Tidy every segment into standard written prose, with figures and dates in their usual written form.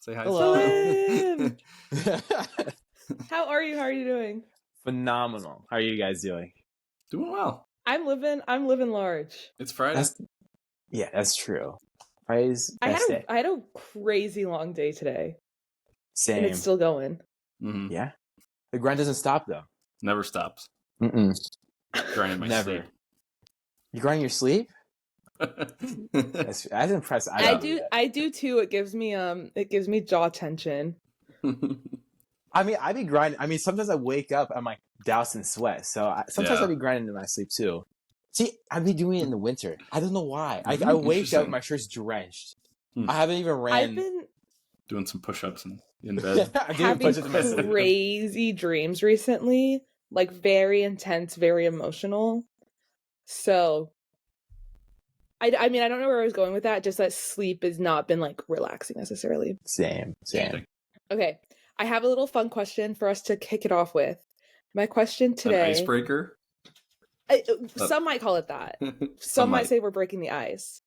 Say hi. Hello. Salim! How are you? How are you doing? Phenomenal. How are you guys doing? Doing well. I'm living large. It's Friday. That's true. Friday's I best day. had a crazy long day today. Same. And it's still going. Mm-hmm. Yeah. The grind doesn't stop though. Never stops. Mm-mm. Grinding my Never. sleep. You grind your sleep? That's impressive. I do too. It gives me jaw tension. I mean, I be grinding. I mean, sometimes I wake up, I'm like doused in sweat. So sometimes I be grinding in my sleep too. See, I be doing it in the winter. I don't know why. I wake up, my shirt's drenched. I haven't even ran. I've been doing some push-ups in bed. having crazy dreams recently, like very intense, very emotional. So, I mean, I don't know where I was going with that. Just that sleep has not been like relaxing necessarily. Same. Okay, I have a little fun question for us to kick it off with. My question today. An icebreaker. Some might call it that. Some might say we're breaking the ice.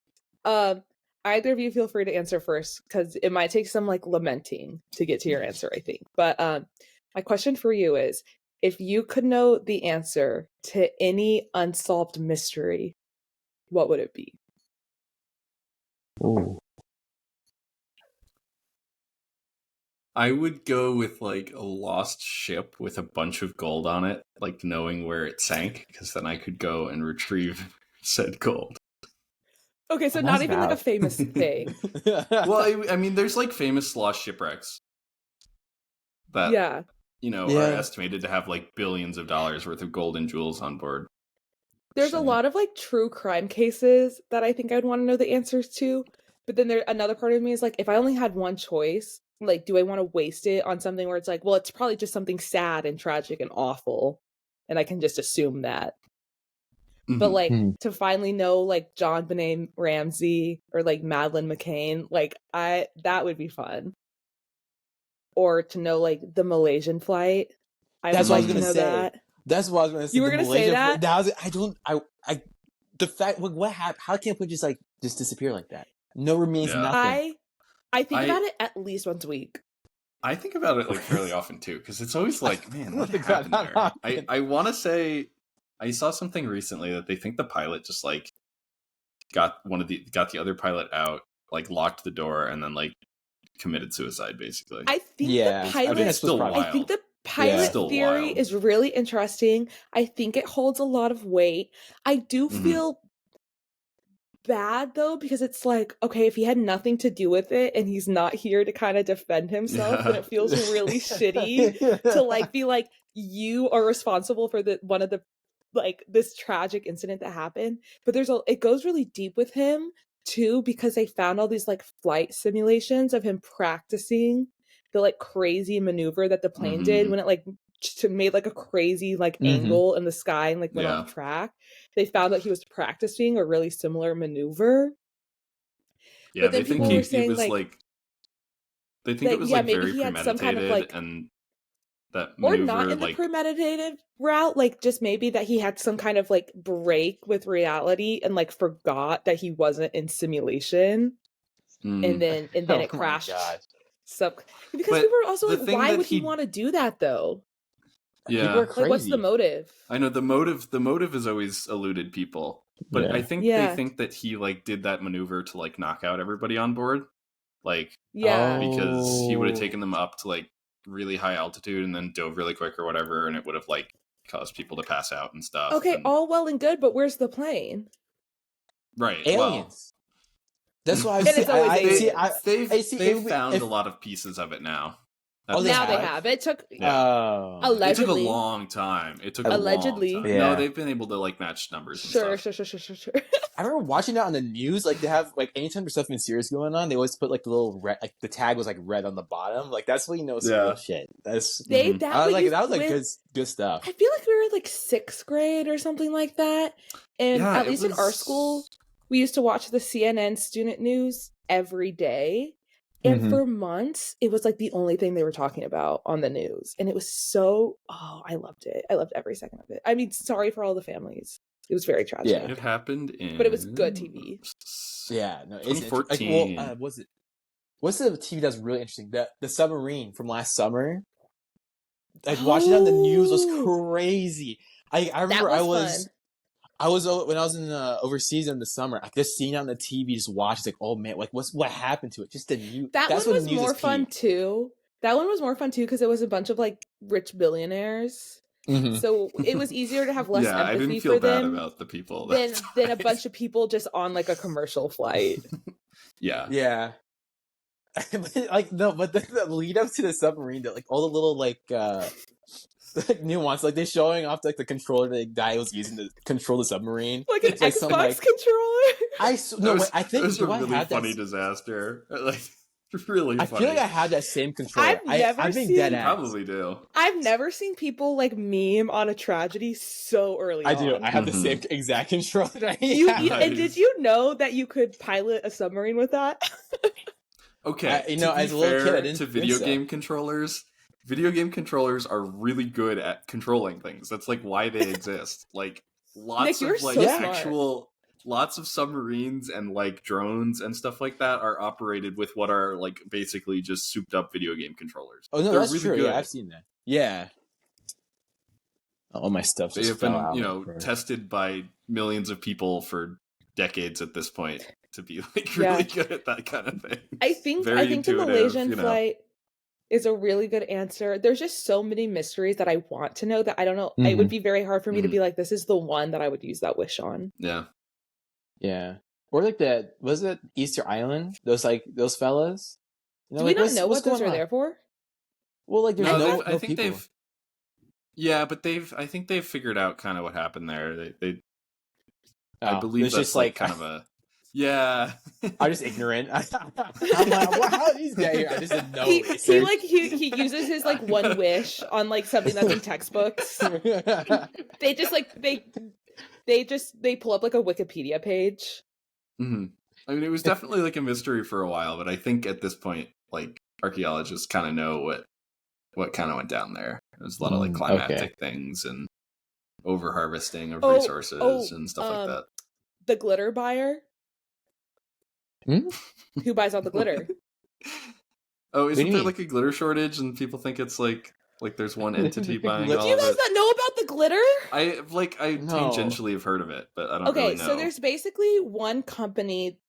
Either of you feel free to answer first, because it might take some like lamenting to get to your answer, I think. But my question for you is, if you could know the answer to any unsolved mystery, what would it be? Ooh. I would go with like a lost ship with a bunch of gold on it, like knowing where it sank, because then I could go and retrieve said gold. Okay, so not even like a famous thing. Well, I mean, there's like famous lost shipwrecks that, are estimated to have like billions of dollars worth of gold and jewels on board. There's a lot of like true crime cases that I think I'd want to know the answers to. But then another part of me is like, if I only had one choice, like, do I want to waste it on something where it's like, well, it's probably just something sad and tragic and awful, and I can just assume that. Mm-hmm. But like to finally know like John Benet Ramsey or like Madeleine McCann, like that would be fun. Or to know like the Malaysian flight. That's what I was gonna say. That's what I was gonna say. You were gonna say that? The fact what happened? How can we just disappear like that? No remains, nothing. I think about it at least once a week. I think about it like fairly often too, because it's always like, man, what happened there? I want to say I saw something recently that they think the pilot just like got the other pilot out, like locked the door, and then like committed suicide basically. I think the pilot. I think the pilot theory is really interesting. I think it holds a lot of weight. I do feel bad though, because it's like, okay, if he had nothing to do with it and he's not here to kind of defend himself, then it feels really shitty to like be like, you are responsible for one of the like this tragic incident that happened. But it goes really deep with him too, because they found all these like flight simulations of him practicing the like crazy maneuver that the plane did when it like made like a crazy like angle in the sky and like went off track. They found that he was practicing a really similar maneuver. Yeah, they think he was like they think it was like very premeditated, some kind of, like, and that maneuver, or not in the premeditated route, like just maybe that he had some kind of like break with reality and like forgot that he wasn't in simulation, and then it crashed. Because people are also like, why would he want to do that though? Yeah, people are crazy. Like, what's the motive? I know the motive has always eluded people, but I think they think that he like did that maneuver to like knock out everybody on board, like because he would have taken them up to like really high altitude and then dove really quick or whatever, and it would have like caused people to pass out and stuff. Okay, all well and good, but where's the plane? Right, aliens. That's why they've found a lot of pieces of it now. They have. It took allegedly. It took a long time. Allegedly. Yeah. No, they've been able to like match numbers. And Sure. I remember watching that on the news. Like they have like anytime there's something serious going on, they always put like the little red, like the tag was like red on the bottom. Like that's what you know. It's real shit. That's that was like good stuff. I feel like we were like 6th grade or something like that, and at least in our school, we used to watch the CNN student news every day. And for months, it was like the only thing they were talking about on the news. And it was I loved it. I loved every second of it. I mean, sorry for all the families. It was very tragic. Yeah, it happened but it was good TV. Yeah, no, 2014. was it? what's the TV that's really interesting? The submarine from last summer. Like watching on the news was crazy. I remember I was when I was in overseas in the summer. I just seeing it on the TV, just watch. It's like, oh man, like what happened to it? Just the news. That's one was more fun too. That one was more fun too because it was a bunch of like rich billionaires. Mm-hmm. So it was easier to have less empathy I didn't feel bad about the people than a bunch of people just on like a commercial flight. Yeah. Like no, but the lead up to the submarine, like all the little like nuance, like they're showing off like the controller the guy was using to control the submarine, like an Xbox controller. I think it was a really funny disaster. Like really, I feel like I had that same controller. I think that probably do. I've never seen people like meme on a tragedy so early. I do. I have the same exact controller. And did you know that you could pilot a submarine with that? Okay, as a little kid, I didn't video game controllers. Video game controllers are really good at controlling things. That's like why they exist. Like lots Nick, of like actual, lots of submarines and like drones and stuff like that are operated with what are like basically just souped up video game controllers. Oh no, that's really true. Good. Yeah, I've seen that. Yeah. All my stuff. They have been, tested by millions of people for decades at this point. To be like really good at that kind of thing. I think the Malaysian flight is a really good answer. There's just so many mysteries that I want to know that I don't know. Mm-hmm. It would be very hard for me to be like, this is the one that I would use that wish on. Yeah. Yeah. Or like was it Easter Island? Those fellas? Do we not know what those are there for? Well, like there's I think people. I think they've figured out kind of what happened there. I believe that's just like kind of a yeah. I'm just ignorant. I'm like, well, how did he get here? I just didn't know. He uses his like one wish on like something that's in textbooks. They just like they pull up like a Wikipedia page. Mm-hmm. I mean, it was definitely like a mystery for a while, but I think at this point, like archaeologists kind of know what kind of went down there. There's a lot of like climatic things and over harvesting of resources and stuff like that. The glitter buyer. Who buys all the glitter? Oh, isn't there like a glitter shortage and people think it's like there's one entity buying all of it? Do you guys not know about the glitter? I tangentially have heard of it, but I don't really know. So there's basically one company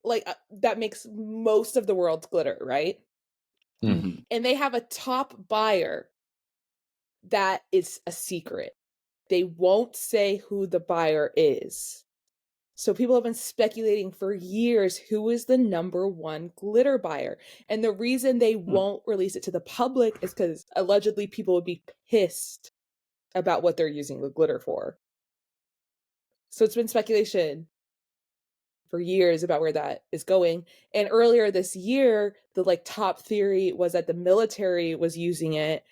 like that makes most of the world's glitter, right? Mm-hmm. And they have a top buyer that is a secret. They won't say who the buyer is. So people have been speculating for years who is the number one glitter buyer. And the reason they won't release it to the public is because allegedly people would be pissed about what they're using the glitter for. So it's been speculation for years about where that is going. And earlier this year, the like top theory was that the military was using it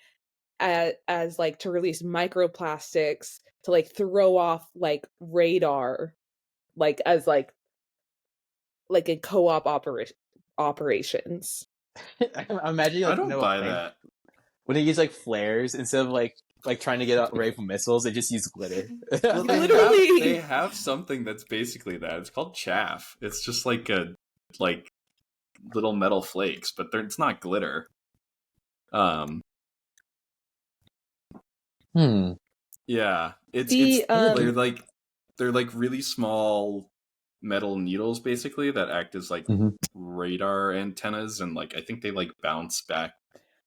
as like to release microplastics to like throw off like radar. Like as like in co-op operations. I'm imagining. Like, I don't buy that. When they use like flares instead of like trying to get away from missiles, they just use glitter. Well, they have something that's basically that. It's called chaff. It's just like a little metal flakes, but it's not glitter. Yeah, they're like really small metal needles basically that act as like radar antennas and like I think they like bounce back.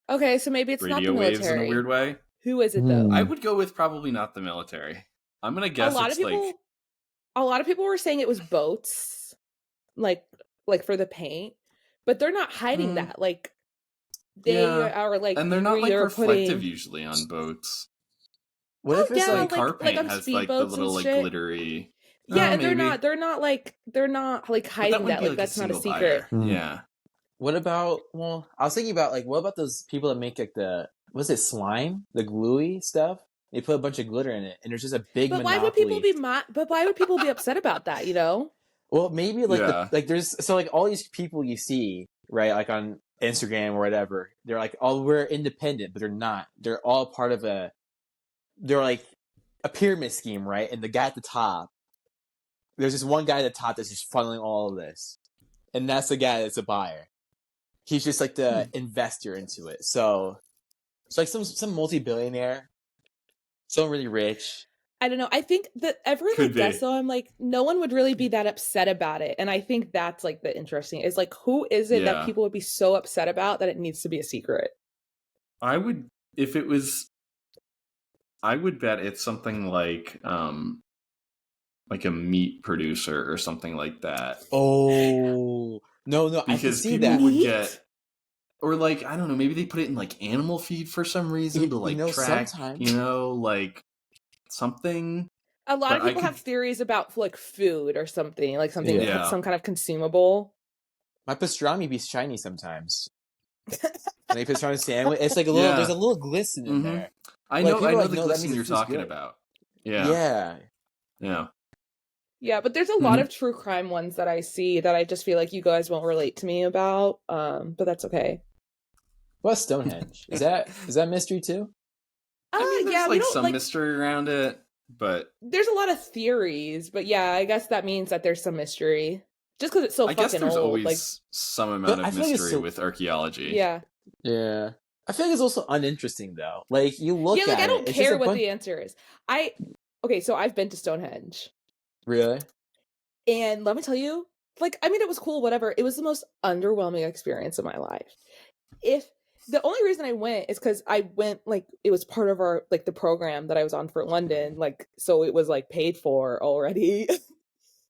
Okay, so maybe it's not the military. Waves in a weird way. Who is it though? I would go with probably not the military. I'm gonna guess a lot of people were saying it was boats, like for the paint, but they're not hiding that. Like they are like, and they're not like reflective usually on boats. What if it's like car paint has like the little like glittery? Yeah, they're not like hiding that. Like that's not a secret. Yeah. What about? Well, I was thinking about like, what about those people that make like was it slime, the gluey stuff? They put a bunch of glitter in it, and there's just a big. But why would people be But why would people be upset about that? You know? Well, maybe like there's like all these people you see right, like on Instagram or whatever. They're like, oh, we're independent, but they're not. They're all part of they're like a pyramid scheme, right? And the guy at the top, there's this one guy at the top that's just funneling all of this. And that's the guy that's a buyer. he's just like the investor into it. So it's like some multi-billionaire, someone really rich. I don't know. I think that Everett like does so. I'm like, no one would really be that upset about it, and I think that's like the interesting is like, who is it that people would be so upset about that it needs to be a secret? I would, if it was, I would bet it's something like a meat producer or something like that. Oh no, because I can see that would get. Or like, I don't know, maybe they put it in like animal feed for some reason to like track, sometimes. Like something. A lot of people have theories about like food or something, like something like some kind of consumable. My pastrami be shiny sometimes. Like pastrami sandwich, it's like a little. There's a little glisten in there. I know the glisten you're talking about. Yeah. Yeah, but there's a lot of true crime ones that I see that I just feel like you guys won't relate to me about. But that's okay. What's Stonehenge? Is that mystery too? I mean, there's like some mystery around it, but there's a lot of theories. But yeah, I guess that means that there's some mystery. Just because it's so fucking old. I guess there's always some amount of mystery with archaeology. Yeah. Yeah. I feel like it's also uninteresting though. Like you look at it. Yeah, like I don't care what the answer is. So I've been to Stonehenge. Really? And let me tell you, like, I mean, it was cool, whatever. It was the most underwhelming experience of my life. The only reason I went is because I went, like, it was part of our, like, the program that I was on for London, like, so it was, like, paid for already.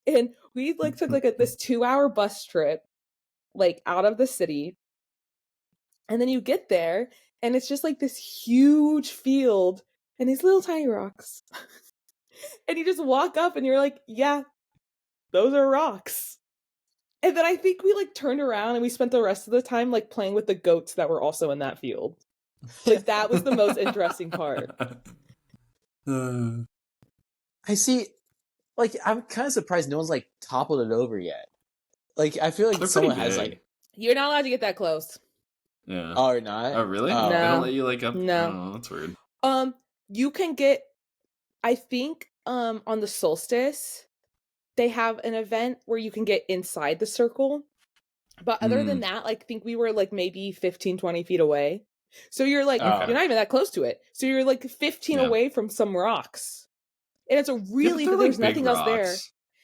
And we, like, took, like, this 2-hour bus trip, like, out of the city. And then you get there, and it's just, like, this huge field and these little tiny rocks. And you just walk up, and you're like, yeah, those are rocks. And then I think we like turned around and we spent the rest of the time like playing with the goats that were also in that field. Like that was the most interesting part. I see. Like I'm kind of surprised no one's like toppled it over yet. Like I feel like someone has like. You're not allowed to get that close. Yeah. Oh, you're not? Oh, really? No. They don't let you like up. No. Oh, that's weird. You can get. I think on the solstice. They have an event where you can get inside the circle. But other than that, like, I think we were, like, maybe 15, 20 feet away. So you're, like, you're not even that close to it. So you're, like, 15 away from some rocks. And it's a really, there's like nothing else there.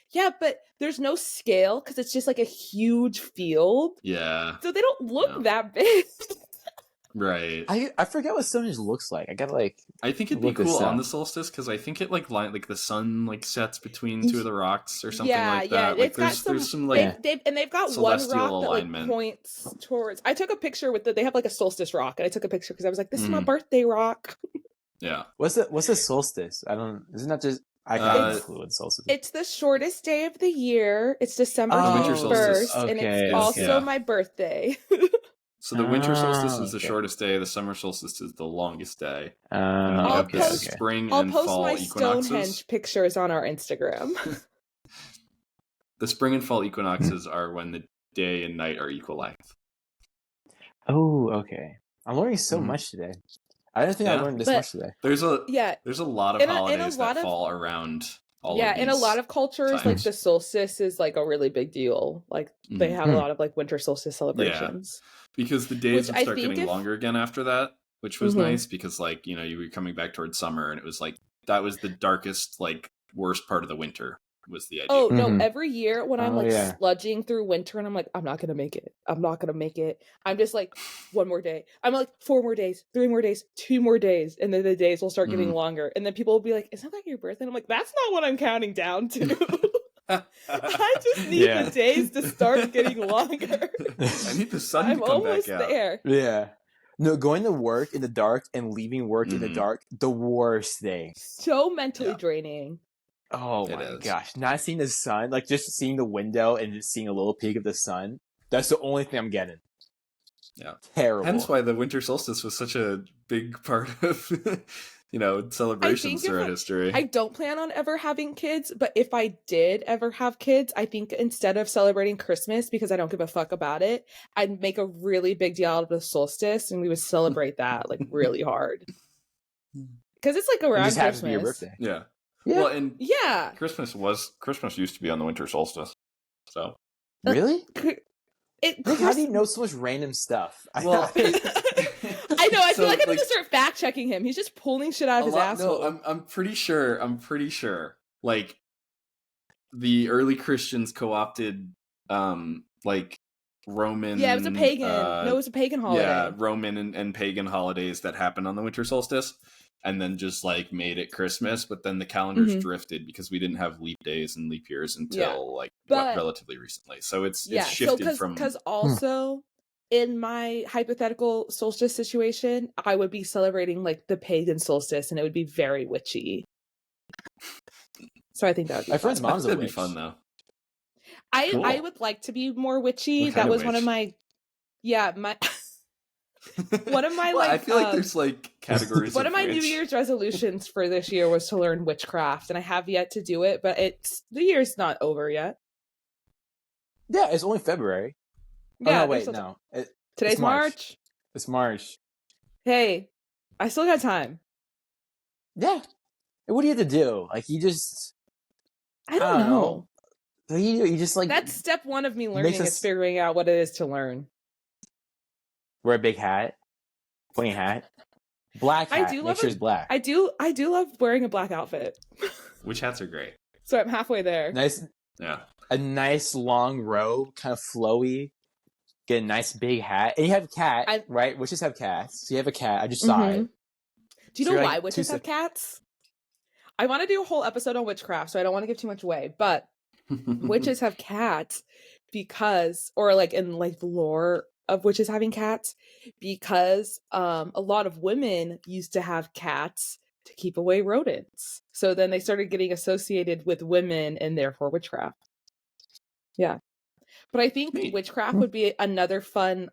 Yeah, but there's no scale because it's just, like, a huge field. Yeah. So they don't look that big. Right. I forget what Stonehenge looks like. I gotta like. I think it'd be cool on the solstice because I think it like the sun like sets between two of the rocks or something like that. Yeah, like there's some like they've got one rock alignment. That like points towards. I took a picture with they have like a solstice rock, and I took a picture because I was like, this is my birthday rock. Yeah. What's the solstice? I don't. Isn't that just? I can't clue what solstice. It's the shortest day of the year. It's December 21st, and it's also my birthday. So the winter solstice is the shortest day. The summer solstice is the longest day. And then you have the spring and fall equinoxes. I'll post my Stonehenge pictures on our Instagram. The spring and fall equinoxes are when the day and night are equal length. Oh, okay. I'm learning so much today. I don't think I learned this much today. There's a lot of holidays that fall around all of these in a lot of cultures, times. like the solstice is like a really big deal. Like they have a lot of like winter solstice celebrations. Yeah. Because the days would start getting longer again after that, which was nice because like, you know, you were coming back towards summer and it was like, that was the darkest, like worst part of the winter was the idea. Oh, no, every year when I'm like sludging through winter and I'm like, I'm not going to make it. I'm not going to make it. I'm just like, one more day. I'm like, 4 more days, 3 more days, 2 more days. And then the days will start getting longer. And then people will be like, isn't that your birthday? And I'm like, that's not what I'm counting down to. I just need the days to start getting longer. I need the sun to come back out. I'm almost there. Yeah. No, going to work in the dark and leaving work in the dark, the worst thing. So mentally draining. Oh my gosh. Not seeing the sun, like just seeing the window and just seeing a little peek of the sun. That's the only thing I'm getting. Yeah. Terrible. Hence why the winter solstice was such a big part of you know, celebrations throughout history. I don't plan on ever having kids, but if I did ever have kids, I think instead of celebrating Christmas, because I don't give a fuck about it, I'd make a really big deal out of the solstice and we would celebrate that like really hard. Because it's like around Christmas. To be your birthday. Yeah. Well, and Christmas used to be on the winter solstice. So really? How do you know so much random stuff? Well, I know. I feel like I need to start fact checking him. He's just pulling shit out of his asshole. No, I'm pretty sure. Like the early Christians co-opted, like Roman. Yeah, it was a pagan. No, it was a pagan holiday. Yeah, Roman and pagan holidays that happened on the winter solstice, and then just like made it Christmas. But then the calendars drifted because we didn't have leap days and leap years until relatively recently. So it's shifted from. Because also in my hypothetical solstice situation, I would be celebrating like the pagan solstice, and it would be very witchy. So I think that would be my friend's mom's a witch. That'd be fun though. I would like to be more witchy. That was one of my one of my well, I feel like there's like categories. One of my New Year's resolutions for this year was to learn witchcraft, and I have yet to do it, but the year's not over yet. Yeah, it's only February. Yeah, oh, no, wait, no. Today's March. It's March. Hey, I still got time. Yeah. What do you have to do? Like, you just... I don't know. You just like... That's step one of me learning is figuring out what it is to learn. Wear a big hat. Pointy hat. Black hat. Make sure it's black. I do love wearing a black outfit. Which hats are great? So I'm halfway there. Nice. Yeah. A nice long robe, kind of flowy. Get a nice big hat. And you have a cat, right? Witches have cats. So you have a cat. I just saw it. Do you know why witches have cats? I want to do a whole episode on witchcraft, so I don't want to give too much away. But witches have cats because, or like in like the lore of witches having cats, because a lot of women used to have cats to keep away rodents. So then they started getting associated with women and therefore witchcraft. Yeah. But I think witchcraft would be another fun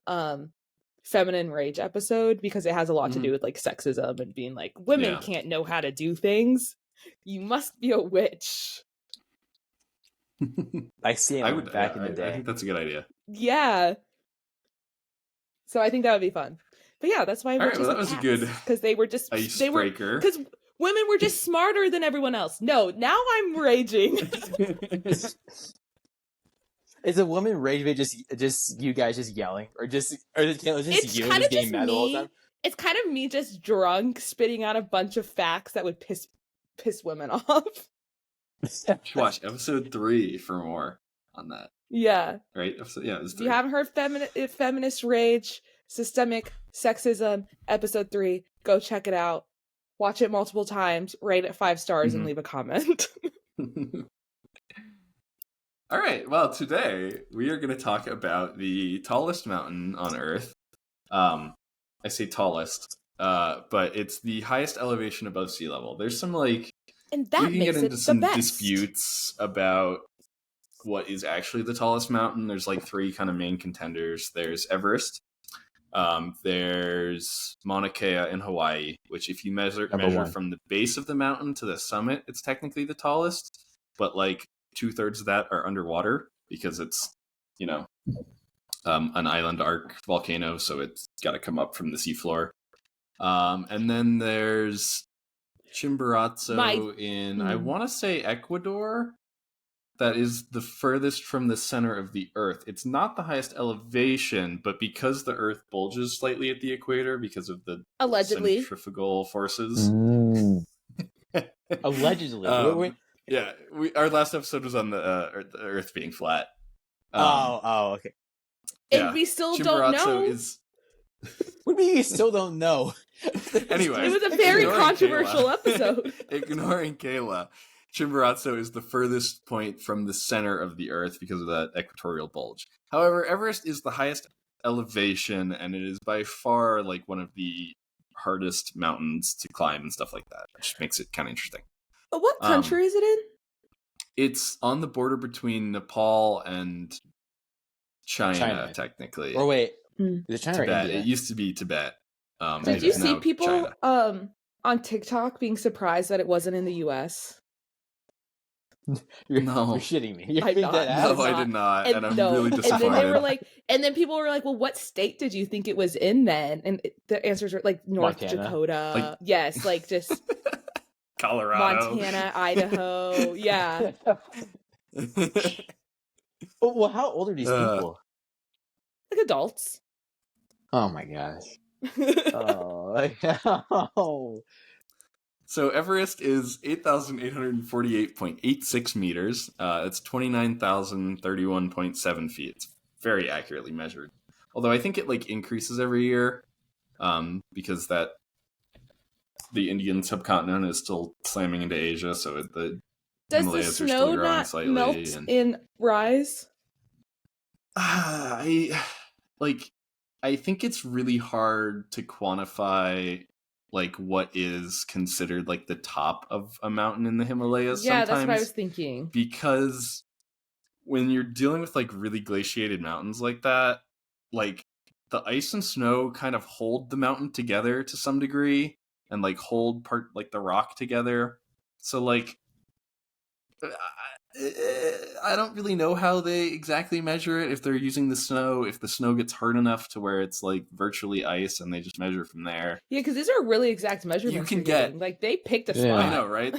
feminine rage episode because it has a lot to do with like sexism and being like, women can't know how to do things. You must be a witch. I see him back in the day. I think that's a good idea. Yeah. So I think that would be fun. But yeah, that's why witches that was a good because they were just icebreaker. Because women were just smarter than everyone else. No, now I'm raging. Is a woman rage bait just you guys just yelling or just you just getting mad all the time? It's kind of me just drunk spitting out a bunch of facts that would piss women off. Watch episode 3 for more on that. Yeah. Right? It was 3. If you haven't heard feminist rage, systemic sexism, episode 3, go check it out. Watch it multiple times, rate it 5 stars, and leave a comment. All right. Well, today we are going to talk about the tallest mountain on Earth. I say tallest, but it's the highest elevation above sea level. There's some we can get into some disputes about what is actually the tallest mountain. There's like 3 kind of main contenders. There's Everest. There's Mauna Kea in Hawaii, which if you measure from the base of the mountain to the summit, it's technically the tallest, but like 2/3 of that are underwater because it's, an island arc volcano, so it's got to come up from the seafloor. And then there's Chimborazo in, I want to say Ecuador. That is the furthest from the center of the Earth. It's not the highest elevation, but because the Earth bulges slightly at the equator because of the centrifugal forces. Allegedly. Yeah, our last episode was on the Earth being flat. Okay. And we still don't know. What do you mean you still don't know? Anyway. It was a very controversial episode. Ignoring Kayla, Chimborazo is the furthest point from the center of the Earth because of that equatorial bulge. However, Everest is the highest elevation, and it is by far like one of the hardest mountains to climb and stuff like that, which makes it kind of interesting. But what country is it in? It's on the border between Nepal and China. Technically. Or wait, is it China Tibet. or India? It used to be Tibet. Did you see people on TikTok being surprised that it wasn't in the U.S.? You're shitting me. No, I did not, and I'm really disappointed. And then they were like, people were like, "Well, what state did you think it was in then?" And the answers were like North Montana. Dakota, yes, like just Colorado, Montana, Idaho, yeah. Well, how old are these people? Like adults. Oh my gosh. Oh. So Everest is 8,848.86 meters. It's 29,031.7 feet. It's very accurately measured. Although I think it like increases every year, because that the Indian subcontinent is still slamming into Asia, so the Himalayas are still growing slightly. Does the snow not melt in rise? I think it's really hard to quantify like what is considered like the top of a mountain in the Himalayas. Yeah, sometimes, that's what I was thinking. Because when you're dealing with like really glaciated mountains like that, like the ice and snow kind of hold the mountain together to some degree and like hold part like the rock together. So like I don't really know how they exactly measure it, if they're using the snow, if the snow gets hard enough to where it's like virtually ice and they just measure from there. Yeah, because these are really exact measurements. You can get like they picked a spot. I know, right?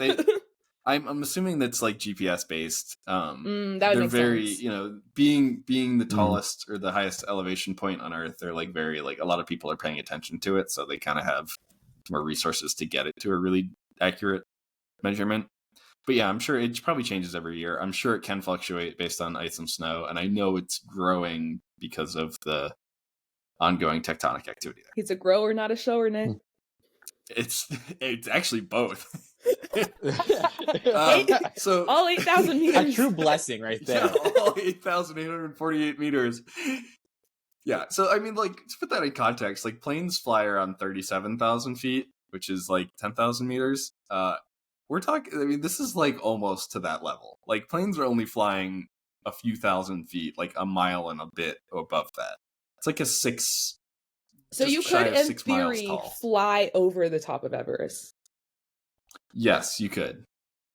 I'm assuming that's like GPS based. That would they're make very sense. You know, being the tallest or the highest elevation point on Earth, they're like very like a lot of people are paying attention to it, so they kind of have more resources to get it to a really accurate measurement. But yeah, I'm sure it probably changes every year. I'm sure it can fluctuate based on ice and snow, and I know it's growing because of the ongoing tectonic activity there. He's a grower, not a shower, Nick. It's actually both. So all 8,000 meters. A true blessing right there. Yeah, all 8,848 meters. Yeah, so I mean, like, to put that in context, like planes fly around 37,000 feet, which is like 10,000 meters. We're talking, I mean, this is like almost to that level. Like planes are only flying a few thousand feet, like a mile and a bit above that. It's like a 6. So you could, in theory, fly over the top of Everest. Yes, you could.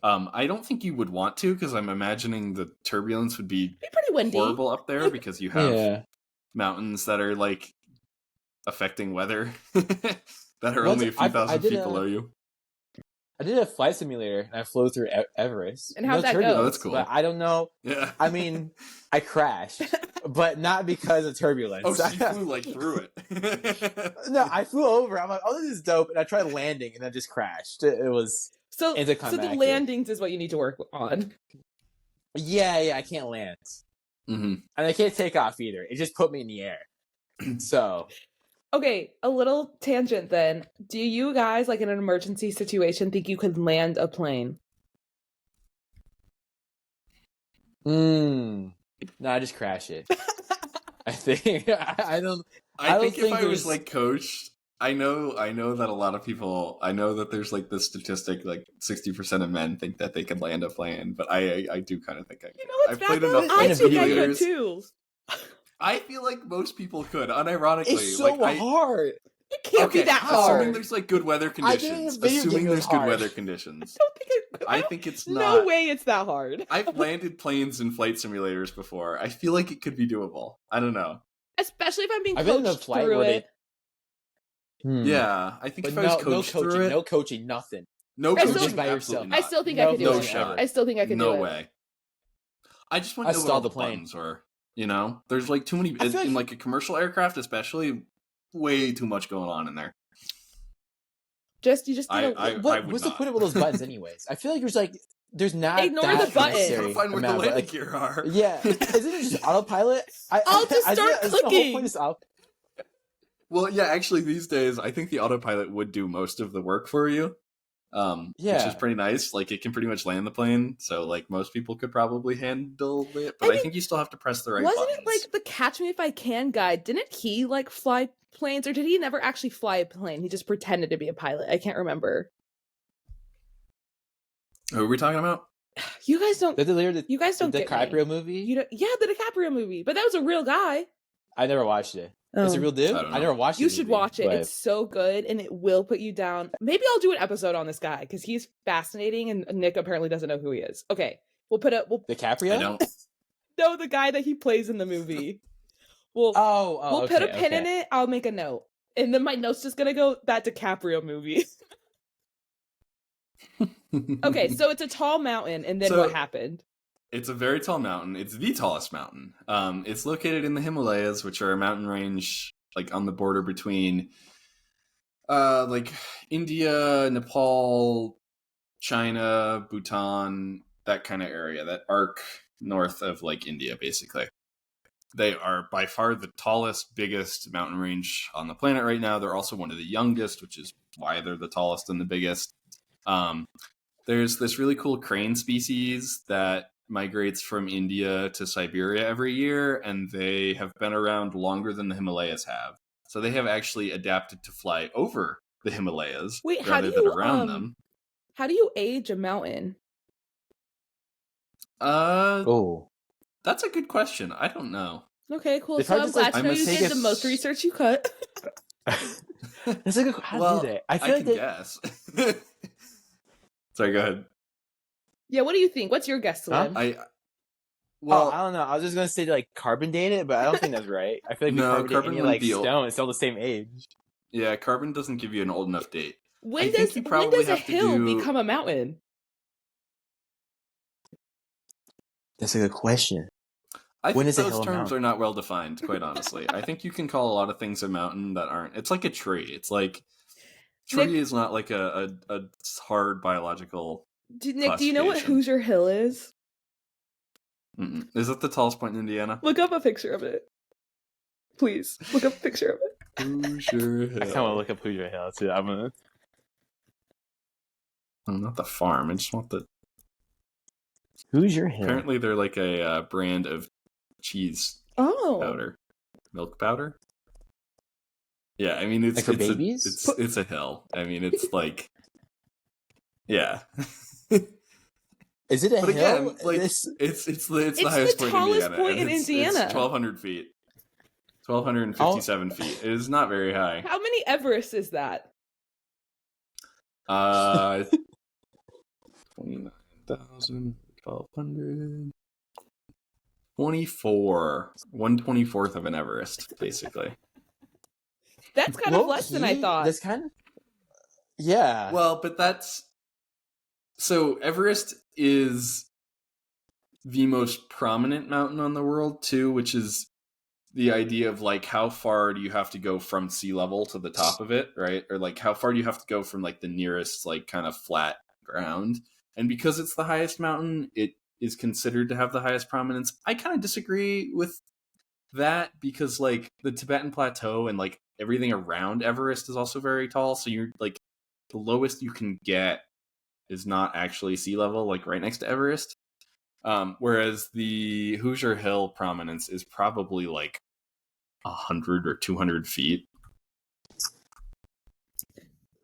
I don't think you would want to, because I'm imagining the turbulence would be pretty windy, horrible up there, because you have mountains that are like affecting weather that are only a few thousand feet below you. I did a flight simulator and I flew through Everest. And how'd that go? Oh, that's cool. But I don't know. Yeah. I mean, I crashed, but not because of turbulence. Oh, so you flew like through it. No, I flew over. I'm like, oh, this is dope. And I tried landing and I just crashed. It was so the landings is what you need to work on. Yeah, I can't land. Mm-hmm. And I can't take off either. It just put me in the air. So... Okay, a little tangent then. Do you guys, like in an emergency situation, think you could land a plane? No, I just crash it. I think I don't. I think if I was like coached, I know that a lot of people. I know that there's like this statistic, like 60% of men think that they can land a plane, but I do kind of think I can. You know what's I've played enough. I think I could too. I feel like most people could, unironically. It's so hard. It can't be that hard. Assuming there's like good weather conditions. Assuming there's good weather conditions. I think it's not. No way it's that hard. I've landed planes in flight simulators before. I feel like it could be doable. I don't know. Especially if I'm being coached through it. Yeah, I think if I was coached through it. No coaching, nothing. No coaching by yourself. I still think I could do it. No shot. I still think I could do it. No way. I just want to know what all the buttons were. You know, there's like too many in like a commercial aircraft, especially, way too much going on in there. You just what's the point of all those buttons, anyways? I feel like there's not. Ignore the button. Find where the landing gear are. Yeah, isn't it just autopilot? I'll just start clicking. Well, yeah, actually, these days I think the autopilot would do most of the work for you. Which is pretty nice. Like it can pretty much land the plane, so like most people could probably handle it. But I think you still have to press the right buttons. Wasn't it like the Catch Me If I Can guy? Didn't he like fly planes, or did he never actually fly a plane? He just pretended to be a pilot. I can't remember. Who are we talking about? You guys don't. You guys don't the get DiCaprio movie. The DiCaprio movie, but that was a real guy. I never watched it. It's a real dude? I never watched it. You should watch it. It's so good, and it will put you down. Maybe I'll do an episode on this guy, because he's fascinating, and Nick apparently doesn't know who he is. Okay, we'll put up... DiCaprio? I don't. No, the guy that he plays in the movie. We'll put a pin in it. I'll make a note. And then my note's just going to go, that DiCaprio movie. Okay, so it's a tall mountain, and then what happened? It's a very tall mountain. It's the tallest mountain. It's located in the Himalayas, which are a mountain range like on the border between like India, Nepal, China, Bhutan, that kind of area, that arc north of like India, basically. They are by far the tallest, biggest mountain range on the planet right now. They're also one of the youngest, which is why they're the tallest and the biggest. There's this really cool crane species that migrates from India to Siberia every year, and they have been around longer than the Himalayas have. So they have actually adapted to fly over the Himalayas rather than around them. How do you age a mountain? That's a good question. I don't know. Okay, cool. So I'm glad to know you did the most research you could. That's a good. How do they? I can guess. Sorry, go ahead. Yeah, what do you think? What's your guess, Slim? I don't know. I was just gonna say like carbon date it, but I don't think that's right. I feel like carbon date any like stone, it's all the same age. Yeah, carbon doesn't give you an old enough date. When does a hill become a mountain? That's a good question. I think those terms are not well defined, quite honestly. I think you can call a lot of things a mountain that aren't. It's like a tree. It's like tree is not like a hard biological. Nick, do you know what Hoosier Hill is? Mm-mm. Is it the tallest point in Indiana? Look up a picture of it. Please, look up a picture of it. Hoosier Hill. I kind of want to look up Hoosier Hill too. I'm gonna. Not the farm. I just want the Hoosier Hill. Apparently, they're like a brand of cheese powder, milk powder. Yeah, I mean it's like for babies. It's a hill. I mean it's like, yeah. Is it a hill? Again, like it's the highest point in Indiana. It's 1,200 feet. 1,257 feet. It is not very high. How many Everest is that? 29,000, 1,200. 24. 1/24th of an Everest, basically. That's kind of less than I thought. That's kind of... Yeah. Well, but that's... So, Everest is the most prominent mountain on the world, too, which is the idea of, like, how far do you have to go from sea level to the top of it, right? Or, like, how far do you have to go from, like, the nearest, like, kind of flat ground? And because it's the highest mountain, it is considered to have the highest prominence. I kind of disagree with that because, like, the Tibetan Plateau and, like, everything around Everest is also very tall. So you're, like, the lowest you can get is not actually sea level, like, right next to Everest. Whereas the Hoosier Hill prominence is probably, like, 100 or 200 feet.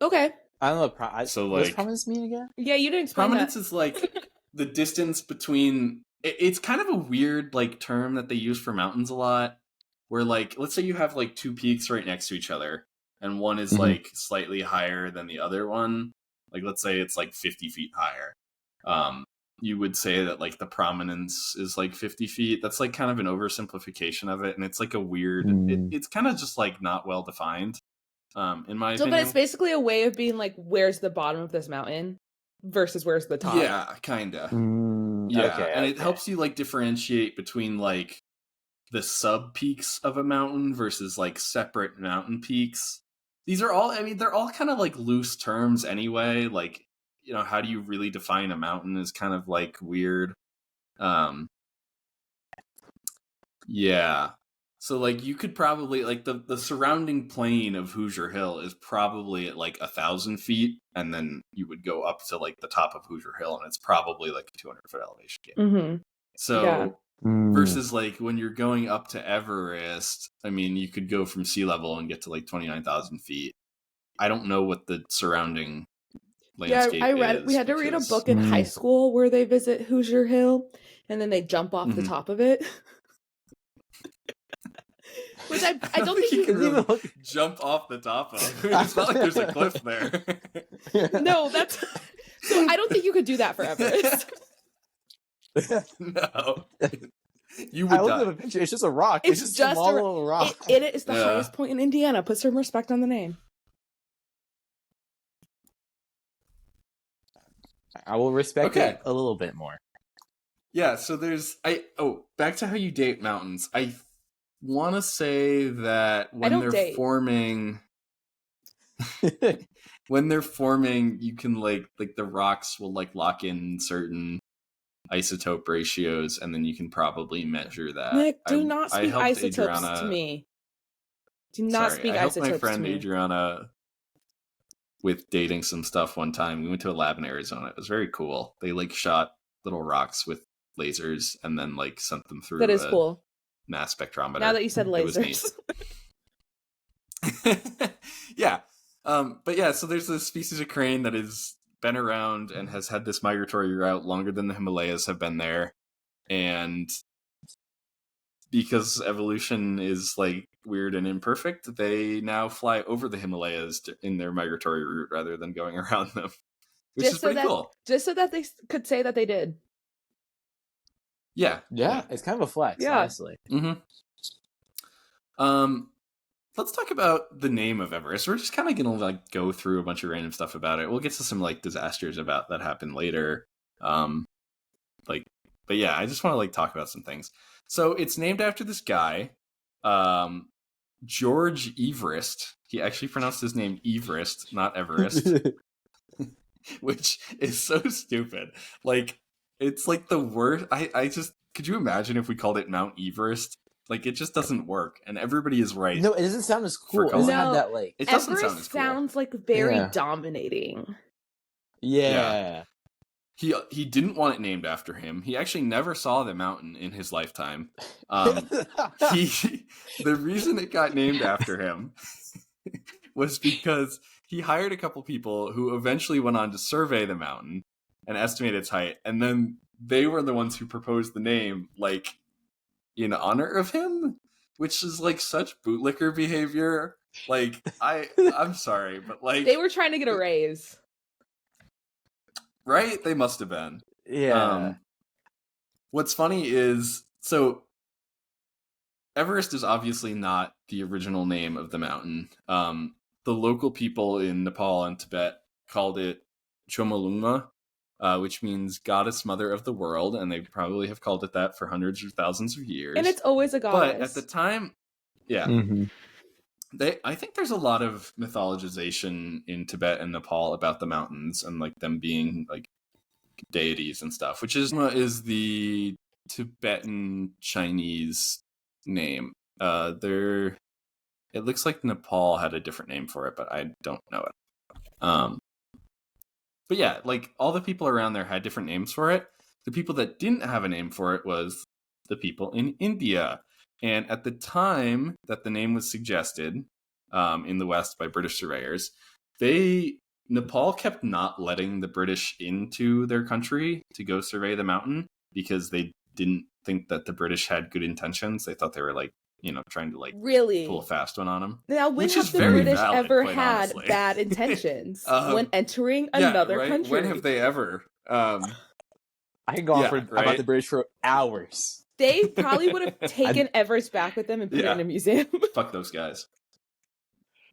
Okay. I don't know. So, what does prominence mean again? Yeah, you didn't explain prominence is, like, the distance between... It's kind of a weird, like, term that they use for mountains a lot. Where, like, let's say you have, like, two peaks right next to each other. And one is, like, slightly higher than the other one. Like, let's say it's, like, 50 feet higher. You would say that, like, the prominence is, like, 50 feet. That's, like, kind of an oversimplification of it. And it's, like, a weird... It's kind of just, like, not well defined, in my opinion. But it's basically a way of being, like, where's the bottom of this mountain versus where's the top. Yeah, kind of. Yeah, okay, and it helps you, like, differentiate between, like, the sub-peaks of a mountain versus, like, separate mountain peaks. These are all... I mean, they're all kind of, like, loose terms anyway. Like, you know, how do you really define a mountain is kind of, like, weird. Yeah. So, like, you could probably... Like, the surrounding plain of Hoosier Hill is probably at, like, 1,000 feet. And then you would go up to, like, the top of Hoosier Hill, and it's probably, like, a 200-foot elevation gap. Mm-hmm. So... Yeah. Versus, like, when you're going up to Everest, I mean, you could go from sea level and get to, like, 29,000 feet. I don't know what the surrounding landscape is. Yeah, I read. We had to read a book in high school where they visit Hoosier Hill, and then they jump off the top of it. Which I don't think you can really jump off the top of. It's not like there's a cliff there. No, that's... So I don't think you could do that for Everest. No. You would die. At a picture. It's just a rock. It's just a small little rock. It is the highest point in Indiana. Put some respect on the name. I will respect it a little bit more. Yeah, so back to how you date mountains. I want to say that when they're forming, you can like the rocks will like lock in certain isotope ratios, and then you can probably measure that. Nick, do not speak isotopes to me. Do not speak isotopes to me. I helped my friend Adriana with dating some stuff one time. We went to a lab in Arizona. It was very cool. They like shot little rocks with lasers and then like sent them through. That is cool. Mass spectrometer. Now that you said lasers. Yeah. But yeah, so there's this species of crane that has been around and has had this migratory route longer than the Himalayas have been there. And because evolution is like weird and imperfect, they now fly over the Himalayas in their migratory route rather than going around them, which is pretty cool. Just so that they could say that they did. Yeah. It's kind of a flex, honestly. Mm-hmm. Let's talk about the name of Everest. We're just kind of gonna like go through a bunch of random stuff about it. We'll get to some like disasters about that happen later. But yeah, I just want to like talk about some things. So it's named after this guy, George Everest. He actually pronounced his name Everest, not Everest, which is so stupid. Like, it's like the worst. I just, could you imagine if we called it Mount Everest? Like, it just doesn't work, and everybody is right. No, it doesn't sound as cool. It doesn't have that, like... It doesn't sound as cool. Sounds like very dominating. Yeah. He didn't want it named after him. He actually never saw the mountain in his lifetime. The reason it got named after him was because he hired a couple people who eventually went on to survey the mountain and estimate its height, and then they were the ones who proposed the name, like, in honor of him, which is like such bootlicker behavior. Like, I'm sorry, but like, they were trying to get a raise. Right? They must have been. Yeah. What's funny is, so Everest is obviously not the original name of the mountain. The local people in Nepal and Tibet called it Chomolungma, which means goddess mother of the world, and they probably have called it that for hundreds or thousands of years. And it's always a goddess. But at the time, I think there's a lot of mythologization in Tibet and Nepal about the mountains and like them being like deities and stuff, which is the Tibetan Chinese name. It looks like Nepal had a different name for it, but I don't know it. But yeah, like all the people around there had different names for it. The people that didn't have a name for it was the people in India. And at the time that the name was suggested in the West by British surveyors, Nepal kept not letting the British into their country to go survey the mountain because they didn't think that the British had good intentions. They thought they were like, trying to like really pull a fast one on them. Now, when have the British ever had bad intentions when entering another country? When have they ever? I can go on about the British for hours. They probably would have taken Everest back with them and put it in a museum. Fuck those guys.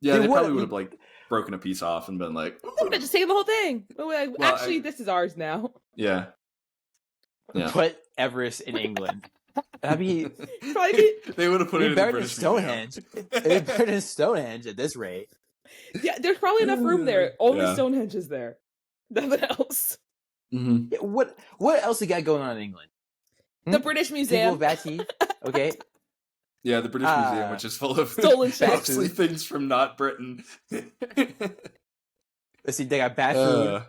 Yeah, they probably would have like broken a piece off and been like, just take the whole thing. Well, actually, this is ours now. Yeah. Put Everest in England. I mean, they would have put it in the British Stonehenge. They put it in Stonehenge at this rate. Yeah, there's probably enough room there. Only Stonehenge is there. Nothing else. Mm-hmm. Yeah, what else you got going on in England? The British Museum. Okay. Yeah, the British Museum, which is full of stolen costly things from not Britain. Let's see, they got bad food.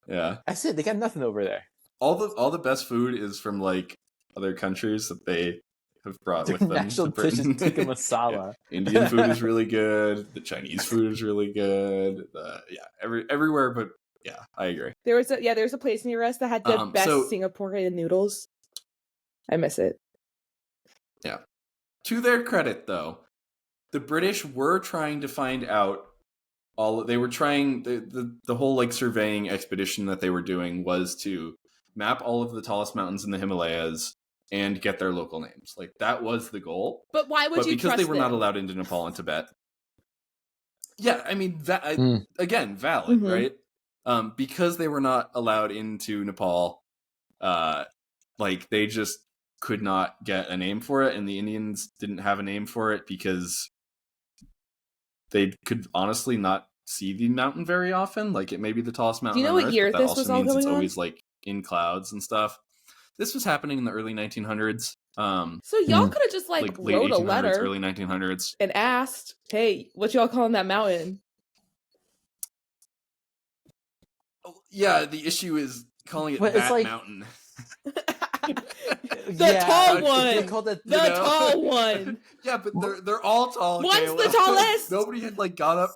Yeah. That's it. They got nothing over there. All the best food is from like other countries that they have brought with them. National dish is tikka masala. Yeah. Indian food is really good. The Chinese food is really good. Everywhere, but yeah, I agree. There's a place near us that had the best Singaporean noodles. I miss it. Yeah. To their credit, though, the British were trying to find out they were trying the whole like surveying expedition that they were doing was to map all of the tallest mountains in the Himalayas and get their local names. Like that was the goal. But why would you trust them? Because they were not allowed into Nepal and Tibet. Yeah, I mean again, valid, right? Because they were not allowed into Nepal, like they just could not get a name for it, and the Indians didn't have a name for it because they could honestly not see the mountain very often. Like, it may be the tallest mountain on Earth. Do you know what year this was all going on? It's always like in clouds and stuff. This was happening in the early 1900s. So y'all could have just like wrote a letter, early 1900s, and asked, "Hey, what y'all calling that mountain?" Yeah, the issue is calling it that mountain. The tall one. The tall one. Yeah, but they're all tall. One's the tallest. Nobody had like gone up.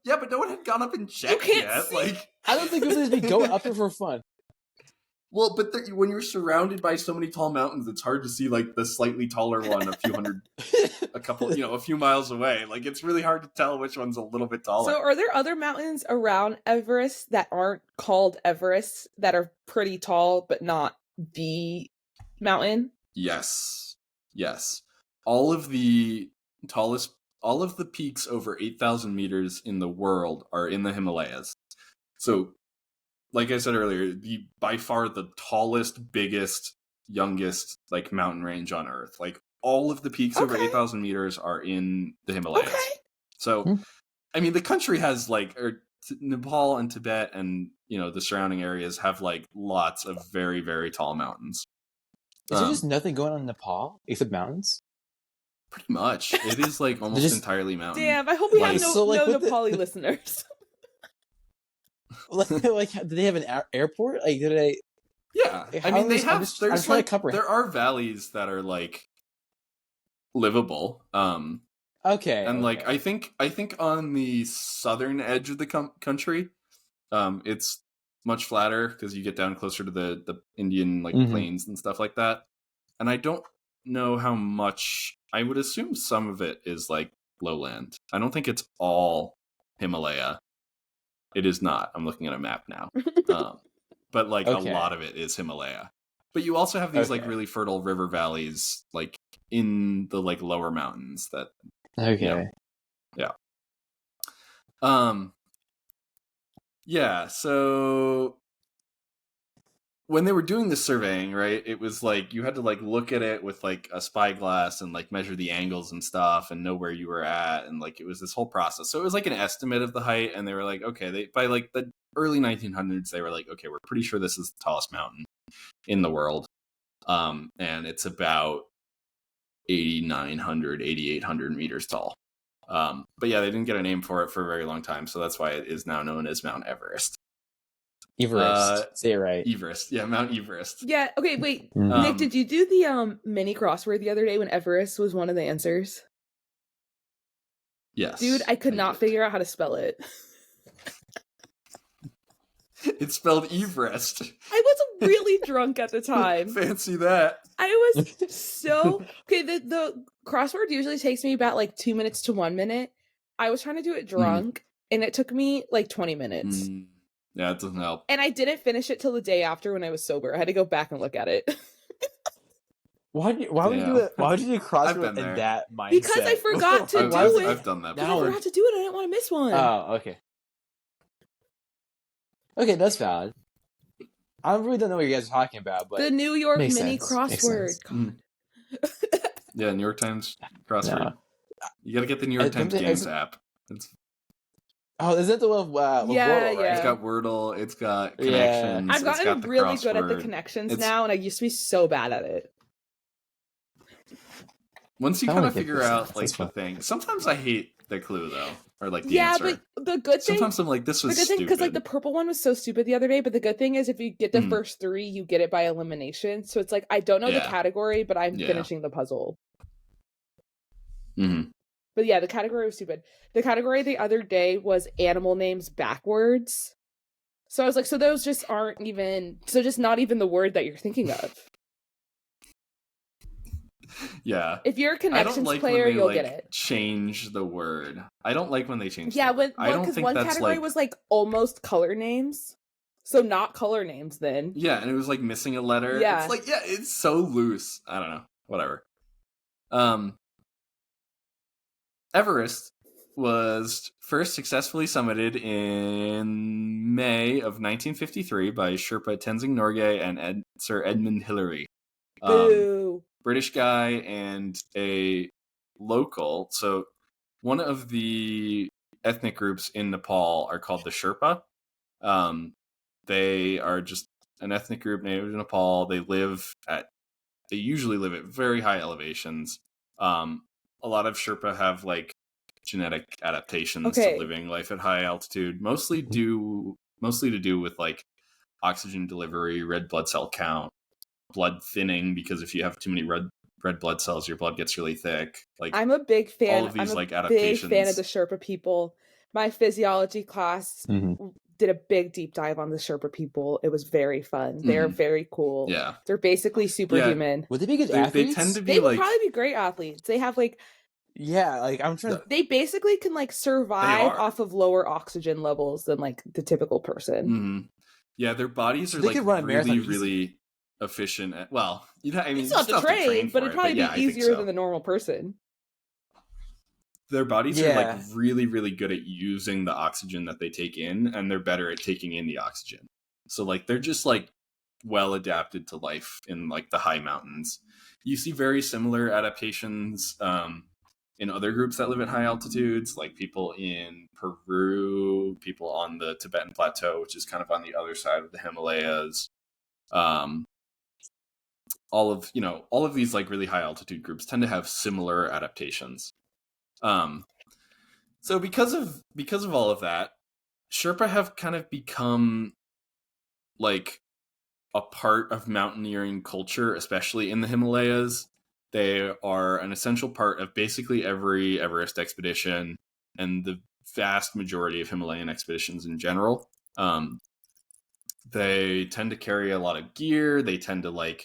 Yeah, but no one had gone up and checked yet. See. Like, I don't think it was be going up there for fun. Well, but when you're surrounded by so many tall mountains, it's hard to see like the slightly taller one a few miles away. Like, it's really hard to tell which one's a little bit taller. So are there other mountains around Everest that aren't called Everest that are pretty tall, but not the mountain? Yes. All of the peaks over 8,000 meters in the world are in the Himalayas. So, like I said earlier, by far the tallest, biggest, youngest like mountain range on Earth. Like, all of the peaks over 8,000 meters are in the Himalayas. Okay. So, I mean, the country has like, Nepal and Tibet and, the surrounding areas have like lots of very, very tall mountains. Is there just nothing going on in Nepal except mountains? Pretty much. It is like almost entirely mountain. Damn, I hope we have no Nepali listeners. Like, do they have an airport? Like, did they? Yeah, I mean, they have. There are valleys that are like livable. Okay, and like I think on the southern edge of the country, it's much flatter because you get down closer to the Indian like plains and stuff like that. And I don't know how much. I would assume some of it is like lowland. I don't think it's all Himalaya. It is not. I'm looking at a map now. But like a lot of it is Himalaya. But you also have these like really fertile river valleys like in the like lower mountains that Yeah, so when they were doing the surveying, right, it was like you had to like look at it with like a spyglass and like measure the angles and stuff and know where you were at, and like it was this whole process. So it was like an estimate of the height, and they were like, okay, by like the early 1900s, they were like, okay, we're pretty sure this is the tallest mountain in the world, and it's about 8,800 meters tall. But yeah, they didn't get a name for it for a very long time, so that's why it is now known as Mount Everest. Everest. Say it right. Everest. Yeah, Mount Everest. Yeah, okay, wait. Nick, did you do the mini crossword the other day when Everest was one of the answers? Yes. Dude, I could not figure out how to spell it. It's spelled Everest. I was really drunk at the time. Fancy that. I was so... Okay, the crossword usually takes me about like 2 minutes to 1 minute. I was trying to do it drunk, and it took me like 20 minutes. Yeah, it doesn't help. And I didn't finish it till the day after when I was sober. I had to go back and look at it. Why would you do it? Why would you do crossword in that mindset? Because I forgot to do it. I've done that before. I forgot to do it. I didn't want to miss one. Oh, okay. Okay, that's valid. I really don't know what you guys are talking about, but the New York mini crossword. Yeah, New York Times crossword. No. You got to get the New York Times Games app. Oh, is that the one with Wordle, right? It's got Wordle, it's got connections. I've gotten really good at the connections now, and I used to be so bad at it. Once you kind of figure out like the thing, sometimes I hate the clue though, or like the answer. But the good thing, sometimes I'm like, this was stupid. Because like the purple one was so stupid the other day. But the good thing is, if you get the first three, you get it by elimination. So it's like I don't know the category, but I'm finishing the puzzle. But yeah, the category was stupid. The category the other day was animal names backwards. So I was like, so those just aren't even, so just not even the word that you're thinking of. Yeah. If you're a connections player, you'll get it. Change the word. I don't like when they change. Yeah, because one category was like almost color names. So not color names then. Yeah, and it was like missing a letter. Yeah. It's like, it's so loose. I don't know. Whatever. Everest was first successfully summited in May of 1953 by Sherpa Tenzing Norgay and Sir Edmund Hillary. Boo. British guy and a local. So one of the ethnic groups in Nepal are called the Sherpa. They are just an ethnic group native to Nepal. They usually live at very high elevations. A lot of Sherpa have like genetic adaptations to living life at high altitude, mostly to do with like oxygen delivery, red blood cell count, blood thinning, because if you have too many red blood cells, your blood gets really thick. Like, I'm a big fan. All of these like adaptations. Big fan of the Sherpa people. My physiology class did a big deep dive on the Sherpa people. It was very fun. They're very cool. Yeah, they're basically superhuman. Would they be good athletes? They tend to be. They would probably be great athletes. They have like. Yeah, like I'm trying. They basically can like survive off of lower oxygen levels than like the typical person. Mm-hmm. Yeah, their bodies are like really efficient. Well, you still have to train, but it'd probably be easier than the normal person. Their bodies are like really, really good at using the oxygen that they take in, and they're better at taking in the oxygen. So like they're just like well adapted to life in like the high mountains. You see very similar adaptations in other groups that live at high altitudes, like people in Peru, people on the Tibetan Plateau, which is kind of on the other side of the Himalayas. All of these like really high altitude groups tend to have similar adaptations. So because of all of that, Sherpa have kind of become like a part of mountaineering culture, especially in the Himalayas. They are an essential part of basically every Everest expedition and the vast majority of Himalayan expeditions in general. They tend to carry a lot of gear. They tend to like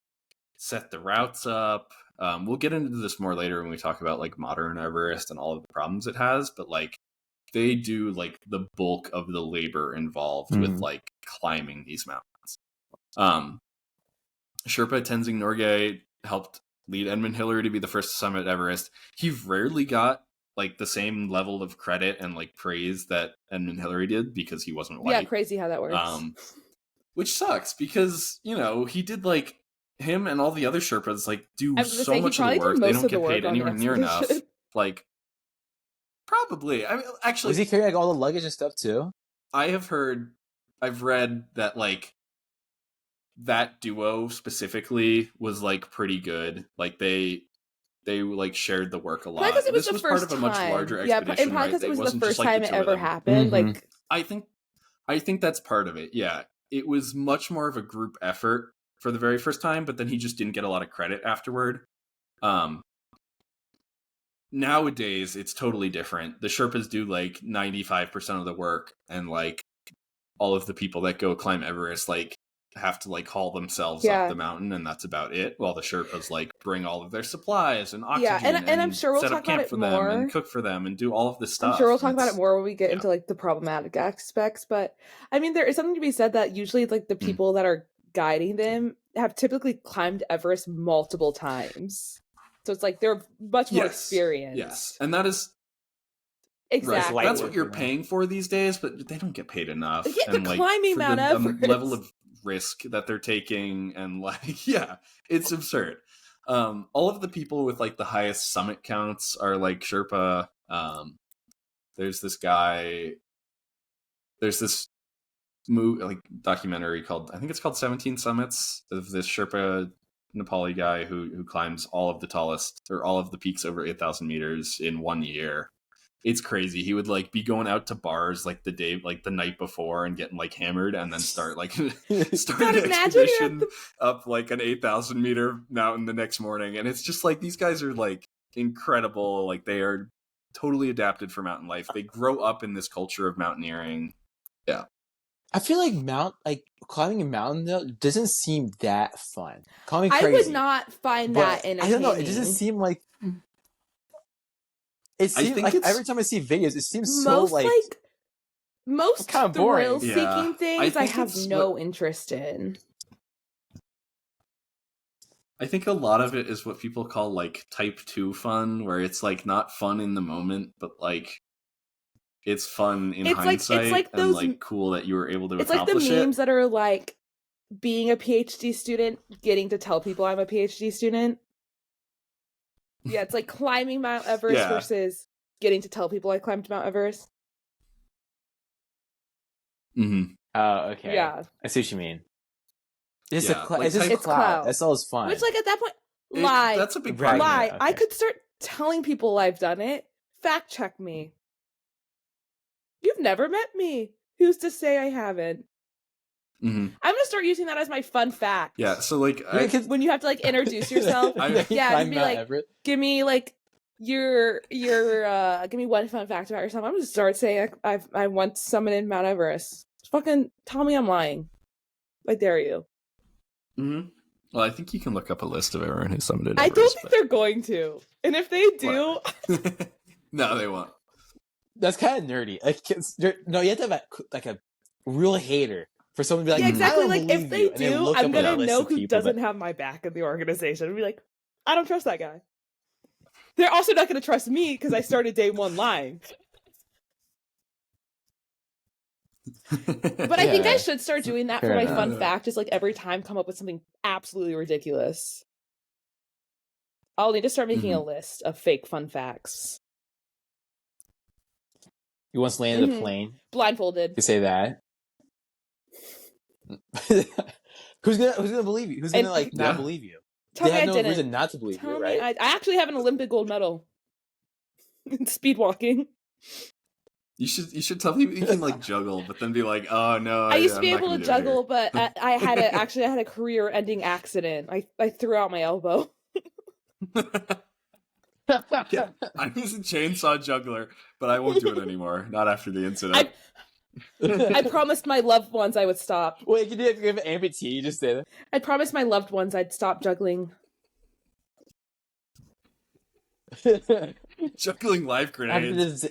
set the routes up. We'll get into this more later when we talk about like modern Everest and all of the problems it has, but like they do like the bulk of the labor involved with like climbing these mountains. Sherpa Tenzing Norgay helped lead Edmund Hillary to be the first to summit Everest. He rarely got like the same level of credit and like praise that Edmund Hillary did because he wasn't white. Yeah, crazy how that works. Which sucks because, he did like him and all the other Sherpas like do so much of the work. They don't get paid anywhere near enough. Like, probably. I mean, actually, was he carrying like all the luggage and stuff too? I've read that like that duo specifically was like pretty good. Like they like shared the work a lot. Because it was this was part of a much larger expedition. Yeah, and probably because it was the first time it ever happened. Like I think that's part of it. Yeah, it was much more of a group effort for the very first time, but then he just didn't get a lot of credit afterward. Nowadays it's totally different. The Sherpas do like 95% of the work, and like all of the people that go climb Everest like have to like haul themselves up the mountain, and that's about it, while the Sherpas like bring all of their supplies and oxygen and I'm sure we'll set talk up camp about it for more them and cook for them and do all of this stuff. I'm sure we'll talk about it more when we get into like the problematic aspects, but I mean there is something to be said that usually like the people that are guiding them have typically climbed Everest multiple times, so it's like they're much more experienced. Yes, and that is exactly right. That's what you're paying for these days, but they don't get paid enough. Yeah, they're climbing Mount Everest. The level of risk that they're taking, and like it's absurd. All of the people with like the highest summit counts are like Sherpa. There's this like documentary called, I think it's called 17 Summits, of this Sherpa Nepali guy who climbs all of the tallest or all of the peaks over 8,000 meters in 1 year. It's crazy. He would like be going out to bars like the night before and getting like hammered, and then start an expedition up like an 8,000 meter mountain the next morning. And it's just like, these guys are like incredible. Like they are totally adapted for mountain life. They grow up in this culture of mountaineering. Yeah. I feel like climbing a mountain though doesn't seem that fun. Crazy. I would not find that entertaining. I don't know. It doesn't seem like. It seems like every time I see videos, it seems so like most kind of thrill-seeking things. I have no interest in. I think a lot of it is what people call like type 2 fun, where it's like not fun in the moment, but like it's fun in hindsight and like cool that you were able to accomplish it. It's like the memes that are like being a PhD student, getting to tell people I'm a PhD student. Yeah, it's like climbing Mount Everest versus getting to tell people I climbed Mount Everest. Mm-hmm. Oh, okay. Yeah. I see what you mean. It's it's clout. That's all it's fun. Which, like, at that point, lie. That's a big part. Lie. Okay. I could start telling people I've done it. Fact check me. You've never met me. Who's to say I haven't? Mm-hmm. I'm gonna start using that as my fun fact. Yeah. So like, when you have to like introduce yourself, just be like, Everett. Give me like your give me one fun fact about yourself. I'm gonna start saying I once summited Mount Everest. Just fucking tell me I'm lying. I dare you. Mm-hmm. Well, I think you can look up a list of everyone who summited Everest. I don't think they're going to, and if they do, no, they won't. That's kind of nerdy. Like, no, you have to have a real hater for someone to be like, yeah, exactly. Like, if they do, I'm gonna know who doesn't have my back in the organization and be like, I don't trust that guy. They're also not gonna trust me because I started day one lying. But I think I should start doing that for my fun fact. Is like every time come up with something absolutely ridiculous. I'll need to start making a list of fake fun facts. You once landed a plane blindfolded. You say that. Who's gonna believe you? Who's gonna not believe you? Tell me I didn't. Reason not to believe you, right? I actually have an Olympic gold medal in speed walking. You should tell people you can like juggle, but then be like, oh no. I used to be able to juggle, but I had a career-ending accident. I threw out my elbow. Yeah, I was a chainsaw juggler, but I won't do it anymore. Not after the incident. I promised my loved ones I would stop. Wait, can you have an amputee? You just say that. I promised my loved ones I'd stop juggling. Juggling live grenades.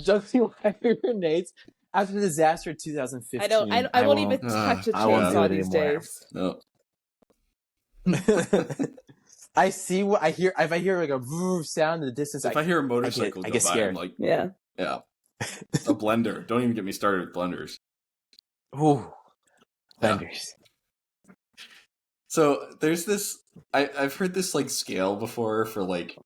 Juggling live grenades after the disaster of 2015. I won't even touch a chainsaw these days. No. I see what I hear. If I hear like a sound in the distance, if I hear a motorcycle I get scared. I'm like, yeah. A blender. Don't even get me started with blenders. Ooh, blenders. Yeah. So there's this. I've heard this like scale before for like.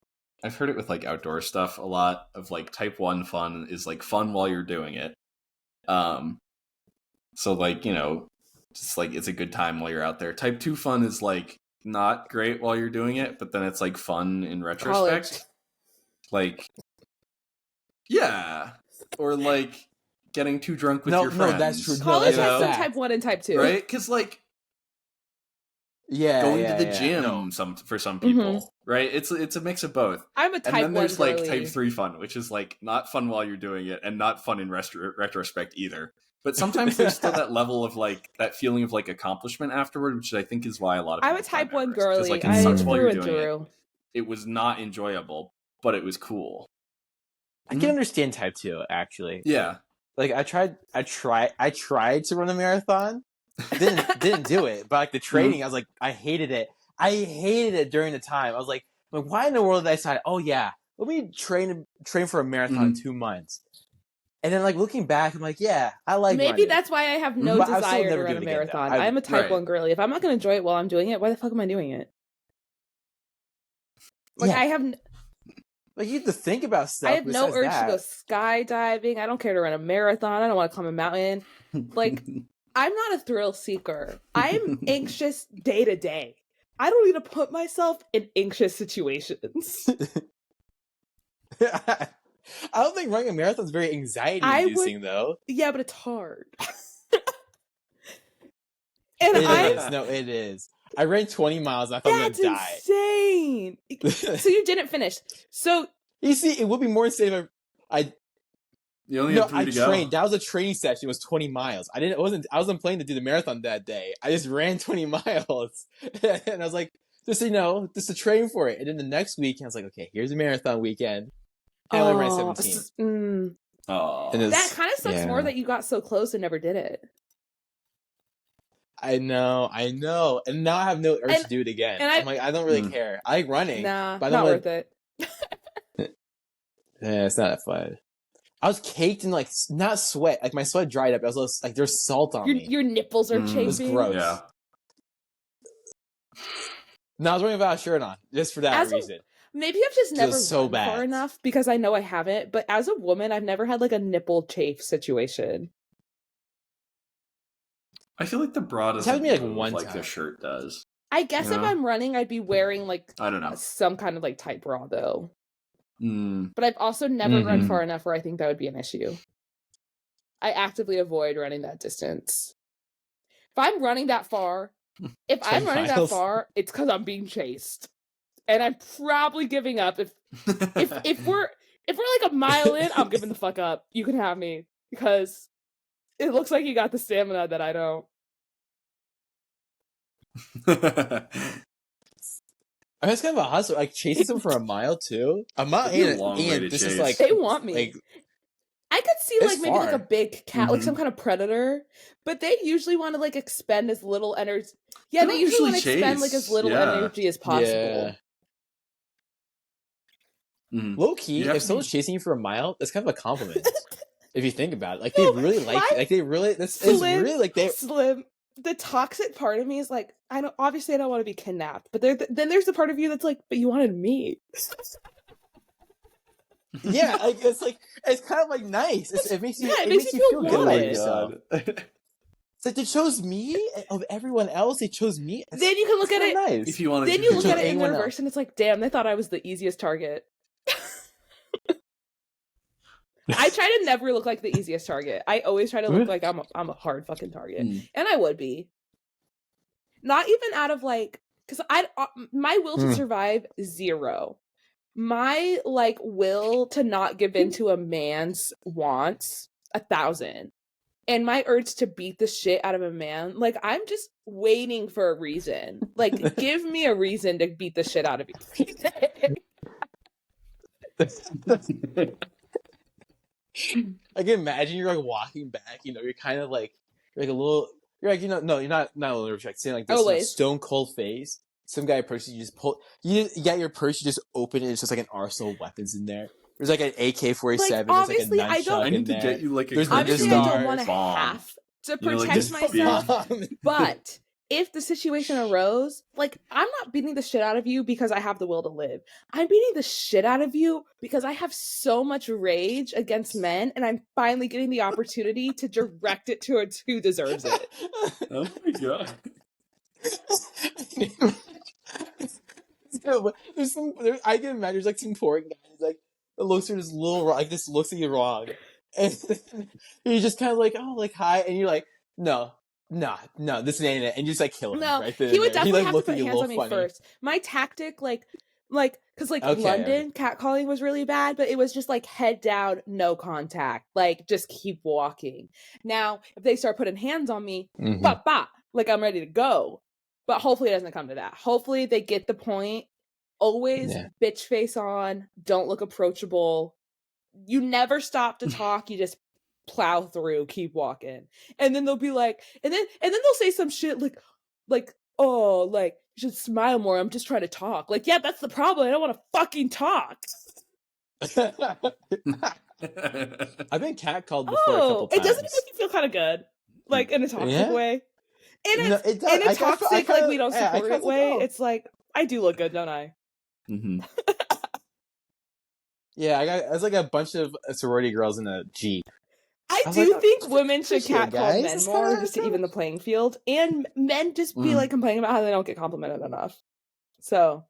I've heard it with like outdoor stuff a lot of like type 1 fun is like fun while you're doing it. So like, just like it's a good time while you're out there. Type 2 fun is like not great while you're doing it, but then it's like fun in retrospect. College. Like, yeah. Or like getting too drunk with your friends. No, that's true. College has some type 1 and type 2. Right? Because like, going to the gym for some people, right? It's a mix of both. I'm a type 1 And then there's girly. like type 3 fun, which is like not fun while you're doing it and not fun in retrospect either. But sometimes there's still that level of like that feeling of like accomplishment afterward, which I think is why a lot of people I'm a type 1 Everest, girly. like, it sucks while you're doing it. It was not enjoyable, but it was cool. I can understand type 2 actually. Yeah. Like I tried to run a marathon. Didn't do it, but like the training, I was like, I hated it during the time. I was like, why in the world did I decide? Oh yeah, let me train for a marathon in 2 months. And then like looking back, I'm like, yeah, I like. Maybe running. that's why I have no desire to run a marathon. I'm a type 1 girly. If I'm not going to enjoy it while I'm doing it, why the fuck am I doing it? Like I have. Like you have to think about stuff. I have no urge to go skydiving. I don't care to run a marathon. I don't want to climb a mountain. Like. I'm not a thrill seeker. I'm anxious day to day. I don't need to put myself in anxious situations. I don't think running a marathon is very anxiety-inducing, though. Yeah, but it's hard. It is. I ran 20 miles and I thought I was going to die. That's insane. So you didn't finish. So you see, it would be more insane if You only had 3 to go. Trained. That was a training session. It was 20 miles. I wasn't planning to do the marathon that day. I just ran 20 miles. And I was like, just to train for it. And then the next week, I was like, okay, here's a marathon weekend. And I only ran 17. That kind of sucks more that you got so close and never did it. I know. And now I have no urge to do it again. And I'm like, I don't really care. I like running. Nah, but not worth it. Yeah, it's not that fun. I was caked in like not sweat, like my sweat dried up. I was like, there's salt on me. Your nipples are chafing. It was gross. Yeah. No, I was wearing without a shirt on just for that reason. Maybe I've just never run far enough because I know I haven't. But as a woman, I've never had like a nipple chafe situation. I feel like the bra doesn't move like one like the shirt does. I guess if I'm running, I'd be wearing like I don't know some kind of like tight bra though. But I've also never run far enough where I think that would be an issue. I actively avoid running that distance. If I'm running that far, it's because I'm being chased, and I'm probably giving up. If we're like a mile in, I'm giving the fuck up. You can have me because it looks like you got the stamina that I don't. I mean, it's kind of a hustle. Like chasing them for a mile too. A mile and this is like they want me. Like, I could see like maybe like a big cat, like some kind of predator, but they usually want to like expend as little energy. Yeah, they usually want to expend like as little energy as possible. Yeah. Low key, if someone's chasing you for a mile, that's kind of a compliment. If you think about it, like they really like you. Like they really, this is really like they Slim. The toxic part of me is like, I don't want to be kidnapped, but then there's the part of you that's like, but you wanted me. Yeah, like it's kind of like nice. It makes you feel good about yourself. It's like they chose me of everyone else. They chose me. Then you can look at it. Nice. If you want, then you look at it in reverse, and it's like, damn, they thought I was the easiest target. I try to never look like the easiest target. I always try to look like I'm a hard fucking target, and I would be. Not even out of like, because my will to survive 0. My like will to not give in to a man's wants 1,000, and my urge to beat the shit out of a man, like I'm just waiting for a reason. Like, give me a reason to beat the shit out of you. I can imagine you're like walking back. You know, you're kind of like a little. You're like, you know, no, you're not a little like saying like this you know, stone cold face. Some guy approaches you, just pull. You get your purse, you just open it. It's just like an arsenal of weapons in there. There's like an AK-47. Like, obviously, there's like a I need to get you like a obviously I don't want to have to protect myself, but if the situation arose, like, I'm not beating the shit out of you because I have the will to live. I'm beating the shit out of you because I have so much rage against men, and I'm finally getting the opportunity to direct it towards who deserves it. Oh my god. I can imagine there's like some poor guy who's like, it looks at this little like this looks at you wrong, and you're just kind of like, oh, like hi, and you're like, no, this ain't it, and you just like kill him. No, right he would definitely have to put hands on me first. My tactic, like, because London catcalling was really bad, but it was just like head down, no contact, like just keep walking. Now, if they start putting hands on me, like I'm ready to go. But hopefully it doesn't come to that. Hopefully they get the point. Always bitch face on. Don't look approachable. You never stop to talk. You just plow through. Keep walking. And then they'll be like, and then they'll say some shit like, oh, like, you should smile more. I'm just trying to talk. Like, yeah, that's the problem. I don't want to fucking talk. I've been catcalled before a couple times. It doesn't make you feel kind of good, like in a toxic way. In a toxic, like we don't support it way, it's like, I do look good, don't I? Mm-hmm. Yeah, I was like a bunch of sorority girls in a Jeep. I do think women should catcall men more just to even the playing field, and men just be like complaining about how they don't get complimented enough. So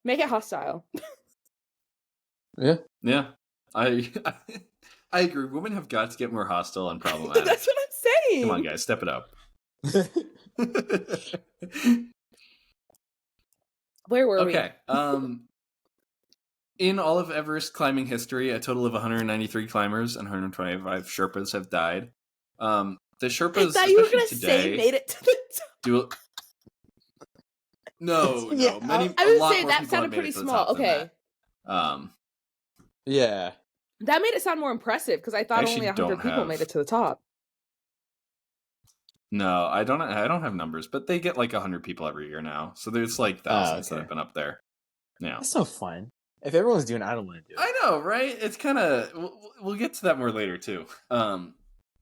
make it hostile. Yeah. I agree. Women have got to get more hostile and problematic. That's what I'm saying. Come on, guys, step it up. Where were we? Okay. In all of Everest climbing history, a total of 193 climbers and 125 Sherpas have died. The Sherpas, I thought you were going to say made it to the top. No. Many. I would say that sounded pretty small. Okay. Yeah. That made it sound more impressive because I thought only 100 people made it to the top. No, I don't have numbers, but they get like 100 people every year now. So there's like thousands that have been up there. Yeah. That's so fun. If everyone's doing it, I don't want to do it. I know, right? It's kind of... We'll get to that more later, too.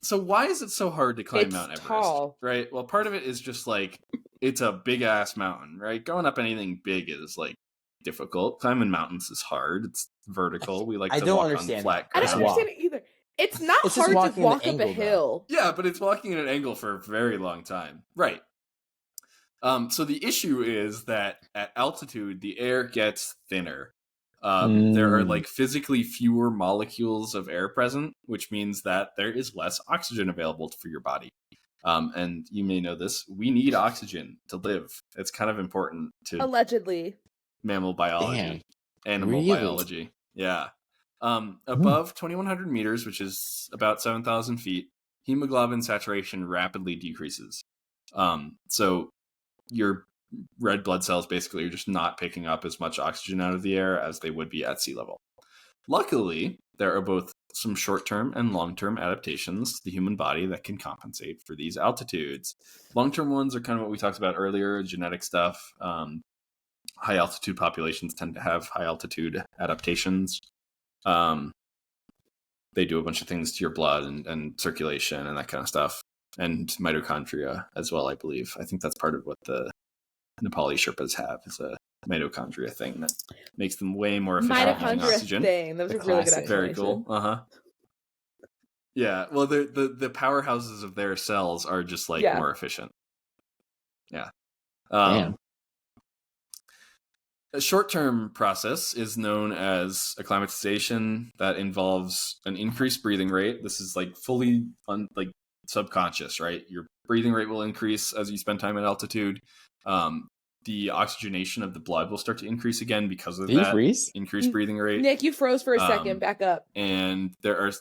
So why is it so hard to climb Mount Everest? Tall. Right? Well, part of it is just, like, it's a big-ass mountain, right? Going up anything big is, like, difficult. Climbing mountains is hard. It's vertical. We like to walk on flat ground. I don't understand it either. It's not hard to walk up a hill. Yeah, but it's walking at an angle for a very long time. Right. So the issue is that at altitude, the air gets thinner. There are like physically fewer molecules of air present, which means that there is less oxygen available for your body. And you may know this. We need oxygen to live. It's kind of important to allegedly mammal biology, animal biology. Yeah. Above 2,100 meters, which is about 7,000 feet, hemoglobin saturation rapidly decreases. So your red blood cells basically are just not picking up as much oxygen out of the air as they would be at sea level. Luckily, there are both some short-term and long-term adaptations to the human body that can compensate for these altitudes. Long-term ones are kind of what we talked about earlier, genetic stuff. High-altitude populations tend to have high-altitude adaptations. They do a bunch of things to your blood and circulation and that kind of stuff. And mitochondria as well, I believe. I think that's part of what the Nepali Sherpas have, is a mitochondria thing that makes them way more efficient using oxygen. Thing. That was a really good explanation. Very cool. Yeah, well, the powerhouses of their cells are just like more efficient. Yeah. Damn. A short-term process is known as acclimatization that involves an increased breathing rate. This is like fully subconscious, right? Your breathing rate will increase as you spend time at altitude. The oxygenation of the blood will start to increase again because of that increased breathing rate. Nick, you froze for a second. Back up. And there are...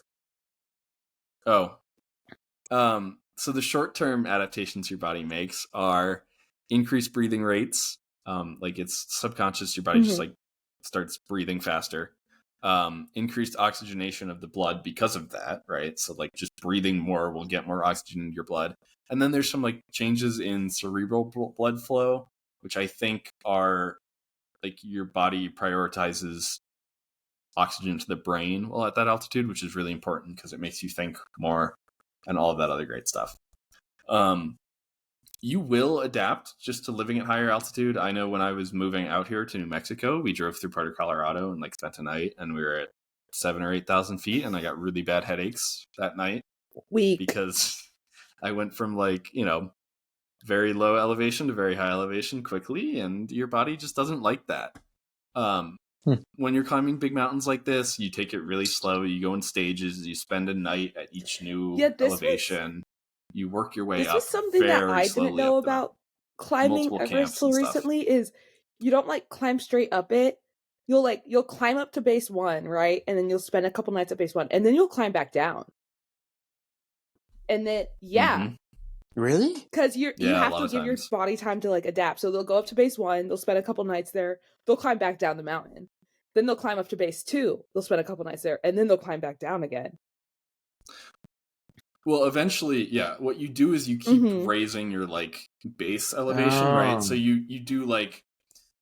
so the short-term adaptations your body makes are increased breathing rates. Like it's subconscious, your body just like starts breathing faster. Increased oxygenation of the blood because of that, right? So like just breathing more will get more oxygen in your blood. And then there's some like changes in cerebral blood flow, which I think are like your body prioritizes oxygen to the brain while at that altitude, which is really important because it makes you think more and all of that other great stuff. You will adapt just to living at higher altitude. I know when I was moving out here to New Mexico, we drove through part of Colorado and like spent a night, and we were at 7,000 or 8,000 feet, and I got really bad headaches that night. Because I went from like, very low elevation to very high elevation quickly, and your body just doesn't like that. When you're climbing big mountains like this, you take it really slow. You go in stages. You spend a night at each new elevation. You work your way up. This is something that I didn't know about climbing Everest so recently. Is you don't like climb straight up it. You'll climb up to base 1, right? And then you'll spend a couple nights at base 1, and then you'll climb back down. And then really? Because you have to give your body time to like adapt. So they'll go up to base 1, they'll spend a couple nights there, they'll climb back down the mountain. Then they'll climb up to base 2, they'll spend a couple nights there, and then they'll climb back down again. Well, eventually, what you do is you keep raising your like base elevation, right? So you do like,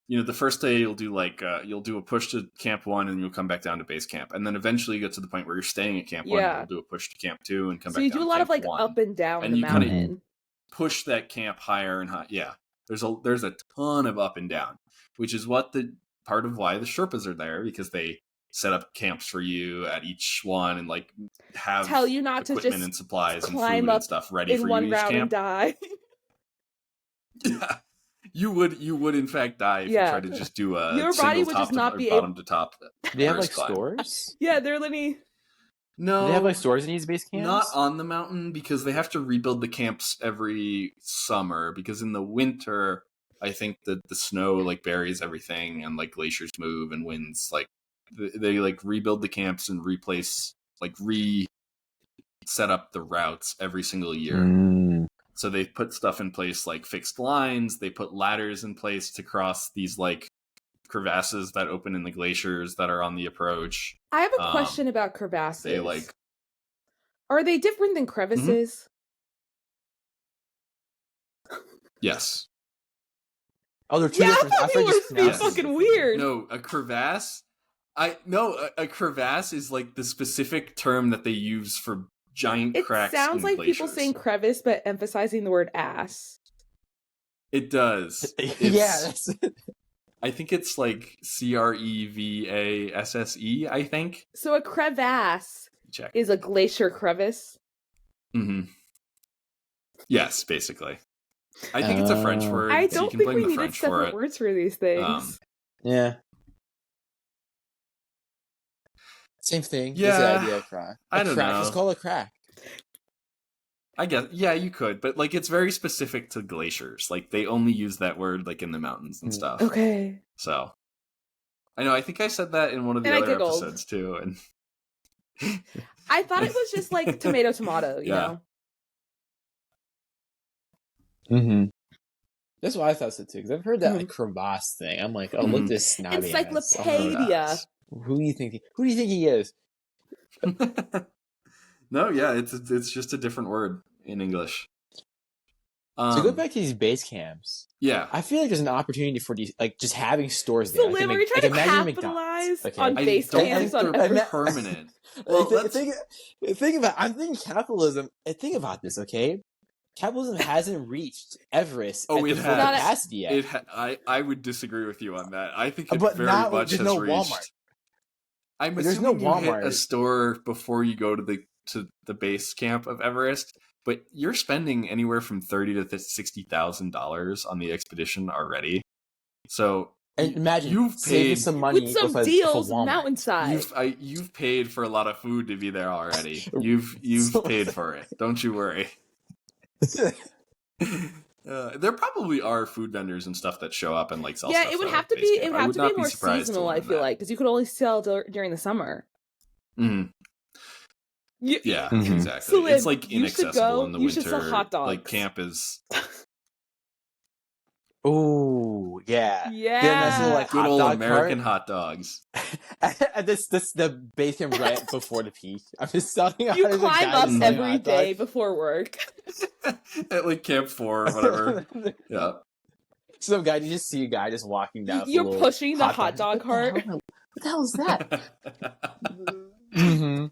the first day you'll do like you'll do a push to camp 1 and you'll come back down to base camp, and then eventually you get to the point where you're staying at camp 1 and you'll do a push to camp 2 and come back down. So you do a lot of like 1. Up and down and the mountain. Kind of push that camp higher and higher. Yeah, there's a ton of up and down, which is part of why the Sherpas are there, because they set up camps for you at each one and like have tell you not equipment to just and supplies and food and stuff ready for you each camp. And die. Yeah, you would in fact die if you tried to just do a your body would just not be bottom to top. Do they have like stores? Yeah, they're literally. No, do they have like stores in these base camps? Not on the mountain, because they have to rebuild the camps every summer, because in the winter I think that the snow like buries everything and like glaciers move and winds like they like rebuild the camps and set up the routes every single year. So they put stuff in place like fixed lines. They put ladders in place to cross these like crevasses that open in the glaciers that are on the approach. I have a question about crevasses. They like, are they different than crevices? Yes. Oh, they're two different. I thought they were fucking weird. No, a crevasse A crevasse is like the specific term that they use for giant cracks. It sounds like glaciers. People saying crevice, but emphasizing the word ass. It does. Yeah. I think it's like CREVASSE, I think. So a crevasse is a glacier crevice? Mm-hmm. Yes, basically. I think it's a French word. I don't think we needed separate words for these things. Yeah. Same thing. Yeah. The idea of crack. I don't know. Just call it crack. I guess, yeah, you could, but like it's very specific to glaciers. Like they only use that word like in the mountains and stuff. Okay. So I know. I think I said that in one of the other episodes too, and I thought it was just like tomato, you know. Mm-hmm. That's what I thought so too, because I've heard that like crevasse thing. I'm like, oh, look this snobby encyclopedia. Who do you think he is? No, yeah, it's just a different word in English. So go back to these base camps. Yeah, I feel like there's an opportunity for these, like just having stores there. So, Liv, are you trying to capitalize on base camps? I don't think they're permanent. Well, think about. I'm thinking capitalism. Think about this, okay? Capitalism hasn't reached Everest at the full capacity yet. I would disagree with you on that. I think it very much has reached. Walmart. I'm assuming you hit a store before you go to the base camp of Everest, but you're spending anywhere from $30,000 to $60,000 on the expedition already. So and imagine you've paid some money with some deals mountainside. You've paid for a lot of food to be there already. You've paid for it. Don't you worry. There probably are food vendors and stuff that show up and like sell stuff. Yeah, it would have to be. It would have to be more seasonal. I feel like because you could only sell during the summer. Mm-hmm. Yeah, exactly. So, it's like inaccessible in the winter. You should sell hot dogs. Like camp is. Oh yeah, yeah. Good old American hot dogs. And this the base camp right before the peak. I'm just talking. You climb up every day before work. At like Camp 4 or whatever. Yeah. Some guy, you just see a guy just walking down. You're pushing the hot dog cart. What the hell is that? Mm-hmm.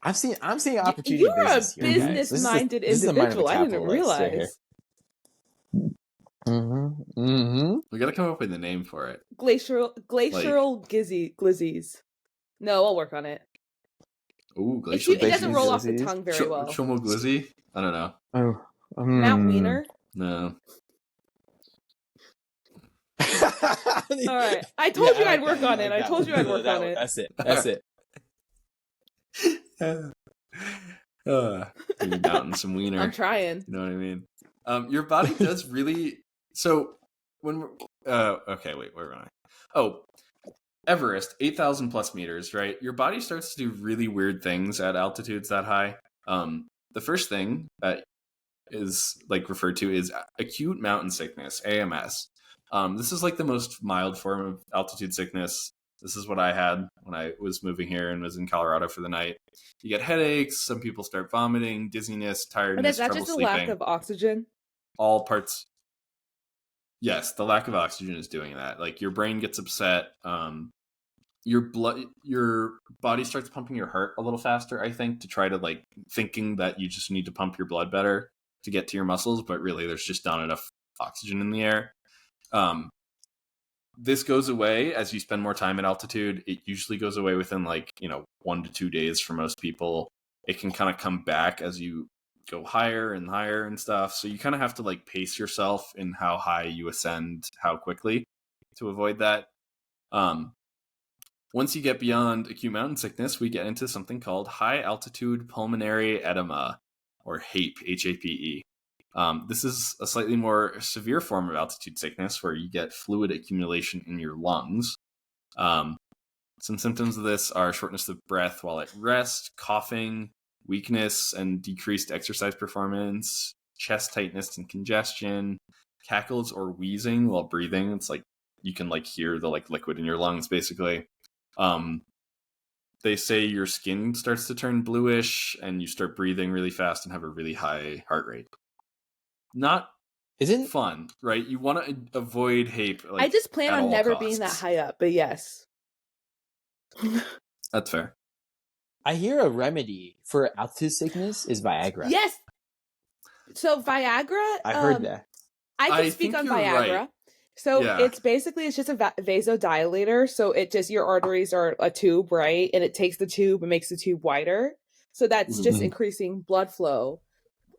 I'm seeing opportunity. You're a business-minded individual. I didn't realize. We gotta come up with a name for it. Glacial glizzies. No, I'll work on it. Ooh, glacial. It doesn't roll off the tongue very well. Chomo glizzy? I don't know. Mount Wiener? No. All right. I told you I'd work on it. That's it. Mountain some wiener. I'm trying. You know what I mean? Your body does really. So when we're okay, wait, where am I? Oh, Everest, 8,000 plus meters, right? Your body starts to do really weird things at altitudes that high. The first thing that is like referred to is acute mountain sickness, AMS. This is like the most mild form of altitude sickness. This is what I had when I was moving here and was in Colorado for the night. You get headaches. Some people start vomiting, dizziness, tiredness, but is that trouble just sleeping. A lack of oxygen? All parts. Yes, the lack of oxygen is doing that. Like your brain gets upset. Your body starts pumping your heart a little faster, I think, to try to like thinking that you just need to pump your blood better to get to your muscles, but really there's just not enough oxygen in the air. This goes away as you spend more time at altitude. It usually goes away within 1 to 2 days for most people. It can kind of come back as you go higher and higher and stuff. So you kind of have to like pace yourself in how high you ascend, how quickly to avoid that. Once you get beyond acute mountain sickness, we get into something called high altitude pulmonary edema, or HAPE, HAPE. This is a slightly more severe form of altitude sickness where you get fluid accumulation in your lungs. Some symptoms of this are shortness of breath while at rest, coughing, weakness and decreased exercise performance, chest tightness and congestion, cackles or wheezing while breathing. It's like you can like hear the like liquid in your lungs basically. They say your skin starts to turn bluish and you start breathing really fast and have a really high heart rate. Not Isn't fun, right? You want to avoid HAPE. Like, I just plan on never costs. being that high up, but yes. That's fair. I hear a remedy for altitude sickness is Viagra. Yes. So Viagra. I heard that. I can speak on Viagra. Right. So it's just a vasodilator. So it just, your arteries are a tube, right? And it takes the tube and makes the tube wider. So that's just increasing blood flow.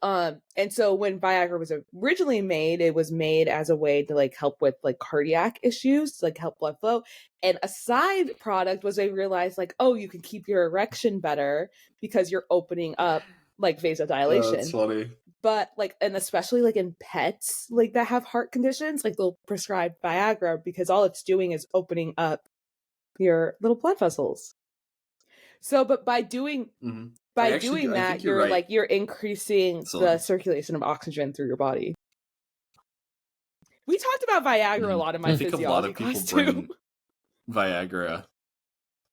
And so when Viagra was originally made, it was made as a way to like help with like cardiac issues, like help blood flow. And a side product was they realized like, oh, you can keep your erection better because you're opening up like vasodilation. Oh, that's funny. But like, and especially like in pets like that have heart conditions, like they'll prescribe Viagra because all it's doing is opening up your little blood vessels. So, but by doing that, you're right. Like you're increasing the circulation of oxygen through your body. We talked about Viagra a lot in my physiology class too. I think a lot of people bring Viagra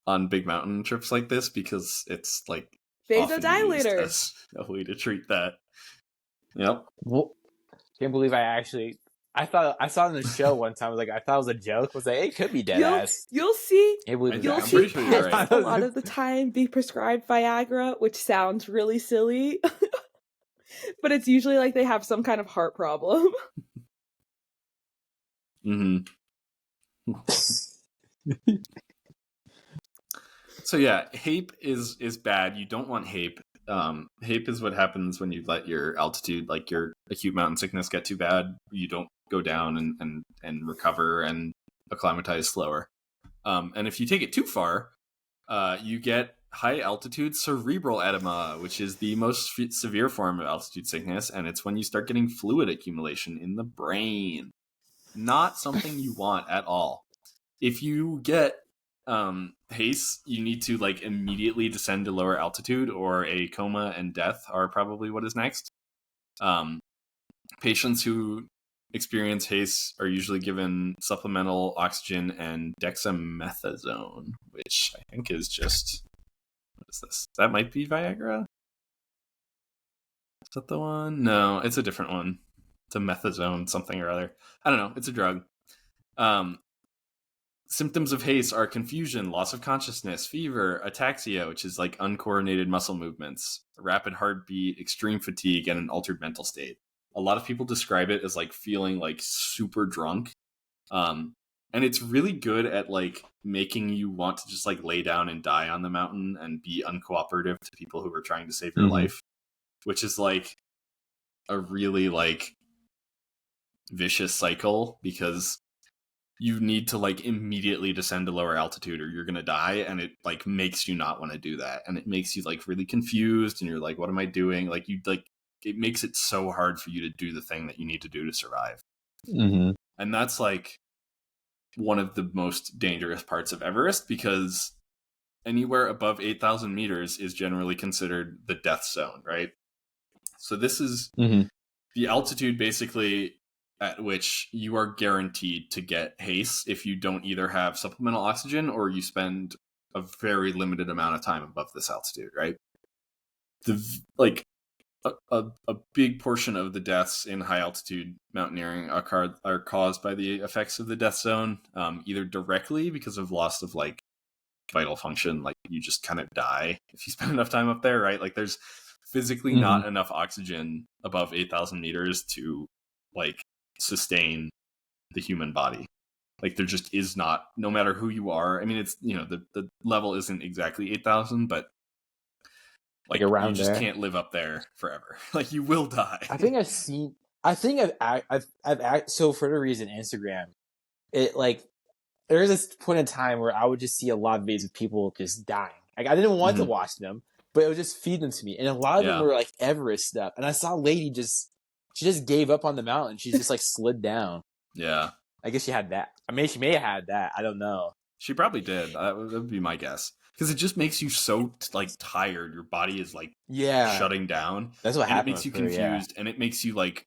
on big mountain trips like this because it's like vasodilator as a way to treat that. Yep. Well, can't believe I saw it in the show one time. I thought it was a joke. I was like, it could be dead ass. You'll see. You'll see pets right. A lot of the time be prescribed Viagra, which sounds really silly, but it's usually like they have some kind of heart problem. So yeah, HAPE is bad. You don't want HAPE. HAPE is what happens when you let your altitude, like your acute mountain sickness, get too bad. You don't go down and recover and acclimatize slower. And if you take it too far, you get high altitude cerebral edema, which is the most severe form of altitude sickness. And it's when you start getting fluid accumulation in the brain. Not something you want at all. If you get HACE, you need to like immediately descend to lower altitude, or a coma and death are probably what is next. Patients who experience HACE are usually given supplemental oxygen and dexamethasone, which I think is just, what is this? That might be Viagra? Is that the one? No, it's a different one. It's a methazone something or other. I don't know. It's a drug. Symptoms of HACE are confusion, loss of consciousness, fever, ataxia, which is like uncoordinated muscle movements, rapid heartbeat, extreme fatigue, and an altered mental state. A lot of people describe it as like feeling like super drunk. And it's really good at like making you want to just like lay down and die on the mountain and be uncooperative to people who are trying to save your life, which is like a really like vicious cycle, because you need to like immediately descend to lower altitude or you're going to die. And it like makes you not want to do that. And it makes you like really confused and you're like, what am I doing? Like it makes it so hard for you to do the thing that you need to do to survive. And that's like one of the most dangerous parts of Everest, because anywhere above 8,000 meters is generally considered the death zone, right? So this is the altitude basically at which you are guaranteed to get HACE if you don't either have supplemental oxygen or you spend a very limited amount of time above this altitude, right? A big portion of the deaths in high altitude mountaineering are caused by the effects of the death zone, either directly because of loss of like vital function, like you just kind of die if you spend enough time up there, right? Like there's physically not enough oxygen above 8,000 meters to like sustain the human body. Like there just is not, no matter who you are. I mean, it's, you know, the level isn't exactly 8,000, but like around you just there. Can't live up there forever. Like you will die. So for the reason Instagram, it like, there's this point in time where I would just see a lot of videos of people just dying. Like I didn't want to watch them, but it would just feed them to me. And a lot of them were like Everest stuff. And I saw a lady she just gave up on the mountain. She just like slid down. Yeah. I guess she had that. I mean, she may have had that. I don't know. She probably did. That would be my guess. Because it just makes you so like tired. Your body is like shutting down. That's what happens. It makes you confused and it makes you like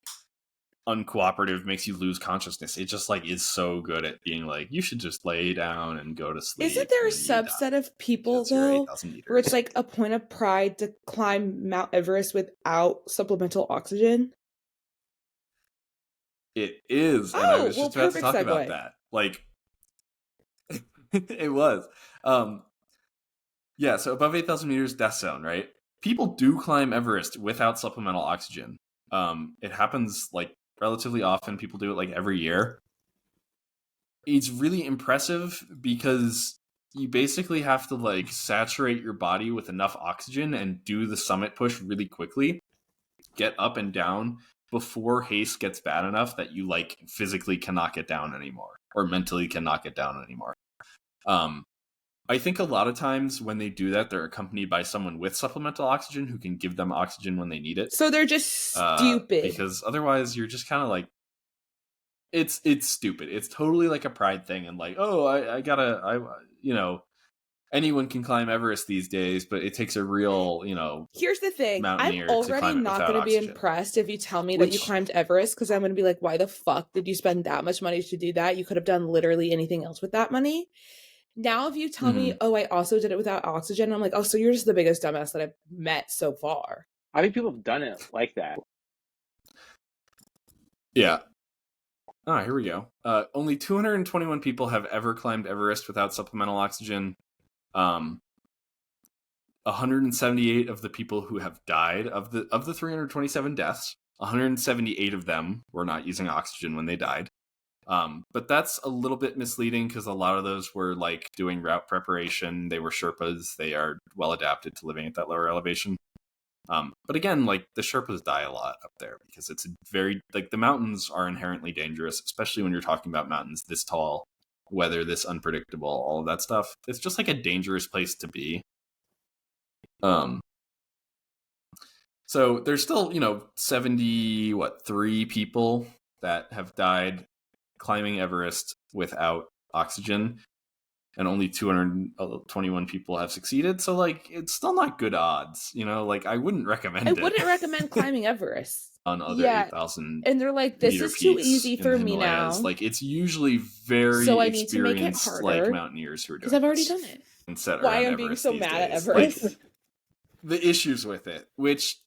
uncooperative, makes you lose consciousness. It just like is so good at being like, you should just lay down and go to sleep. Isn't there a subset of people though where it's like a point of pride to climb Mount Everest without supplemental oxygen? It is, and I was just about to talk about that. Like, it was. Yeah, so above 8,000 meters, death zone, right? People do climb Everest without supplemental oxygen. It happens, like, relatively often. People do it, like, every year. It's really impressive because you basically have to, like, saturate your body with enough oxygen and do the summit push really quickly, get up and down before haste gets bad enough that you, like, physically cannot get down anymore or mentally cannot get down anymore. I think a lot of times when they do that, they're accompanied by someone with supplemental oxygen who can give them oxygen when they need it. So they're just stupid. Because otherwise you're just kind of like, it's stupid. It's totally like a pride thing. And like, oh, I anyone can climb Everest these days, but it takes a real, here's the thing. I'm already not going to be impressed if you tell me that you climbed Everest, because I'm going to be like, why the fuck did you spend that much money to do that? You could have done literally anything else with that money. Now, if you tell me, oh, I also did it without oxygen, I'm like, oh, so you're just the biggest dumbass that I've met so far. I think people have done it like that. Yeah. Ah, here we go. Only 221 people have ever climbed Everest without supplemental oxygen. 178 of the people who have died, of the 327 deaths, 178 of them were not using oxygen when they died. But that's a little bit misleading because a lot of those were like doing route preparation. They were Sherpas. They are well adapted to living at that lower elevation. But again, like the Sherpas die a lot up there because it's very, like, the mountains are inherently dangerous, especially when you're talking about mountains this tall, weather this unpredictable, all of that stuff. It's just like a dangerous place to be. So there's still, 3 people that have died climbing Everest without oxygen, and only 221 people have succeeded. So, like, it's still not good odds, like, I wouldn't recommend it. I wouldn't recommend climbing Everest on other 8,000 and they're like, this is too easy for me now. Like, it's usually very experienced, like, mountaineers who are doing it. Because I've already done it. Why I'm being so mad at Everest. Like, the issues with it, which,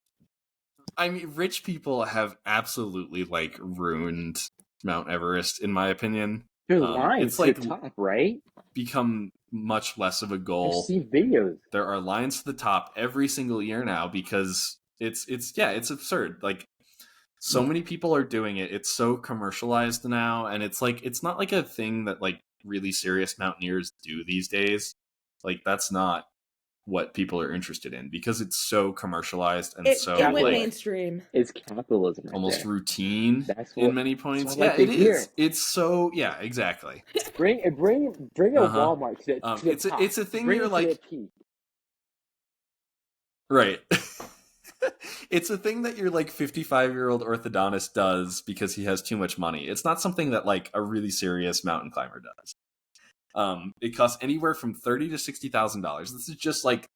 I mean, rich people have absolutely, like, ruined Mount Everest, in my opinion. There's lines to the top, right? Become much less of a goal. I've seen videos. There are lines to the top every single year now because it's absurd. Like, so many people are doing it. It's so commercialized now, and it's like, it's not like a thing that, like, really serious mountaineers do these days. Like, that's not what people are interested in because it's so commercialized and it went mainstream. It's capitalism, right almost there. Routine in many points. Yeah, it is. It's so exactly. Bring a Walmart to the top. It's a thing where you're like, right. It's a thing that your, like, 55-year-old orthodontist does because he has too much money. It's not something that, like, a really serious mountain climber does. It costs anywhere from $30,000 to $60,000. This is just like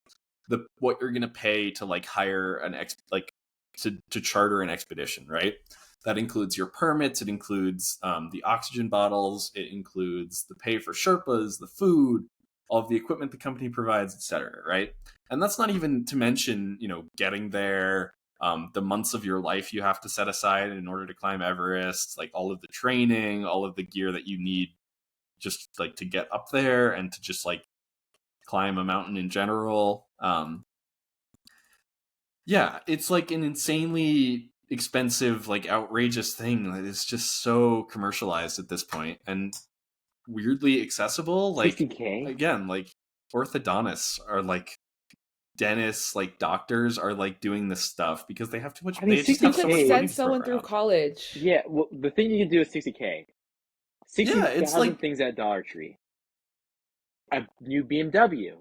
what you're gonna pay to, like, hire to charter an expedition, right? That includes your permits. It includes the oxygen bottles. It includes the pay for Sherpas, the food, all of the equipment the company provides, etc. Right? And that's not even to mention, getting there, the months of your life you have to set aside in order to climb Everest, like all of the training, all of the gear that you need just, like, to get up there and to just, like, climb a mountain in general. It's like an insanely expensive, like, outrageous thing that is just so commercialized at this point and weirdly accessible. Like, 60K? Again, like, orthodontists are, like, dentists, like, doctors are, like, doing this stuff because they have too much. They just have so much money send someone through college. Yeah, well, the thing you can do is 60K. 60,000 like things at Dollar Tree. A new BMW.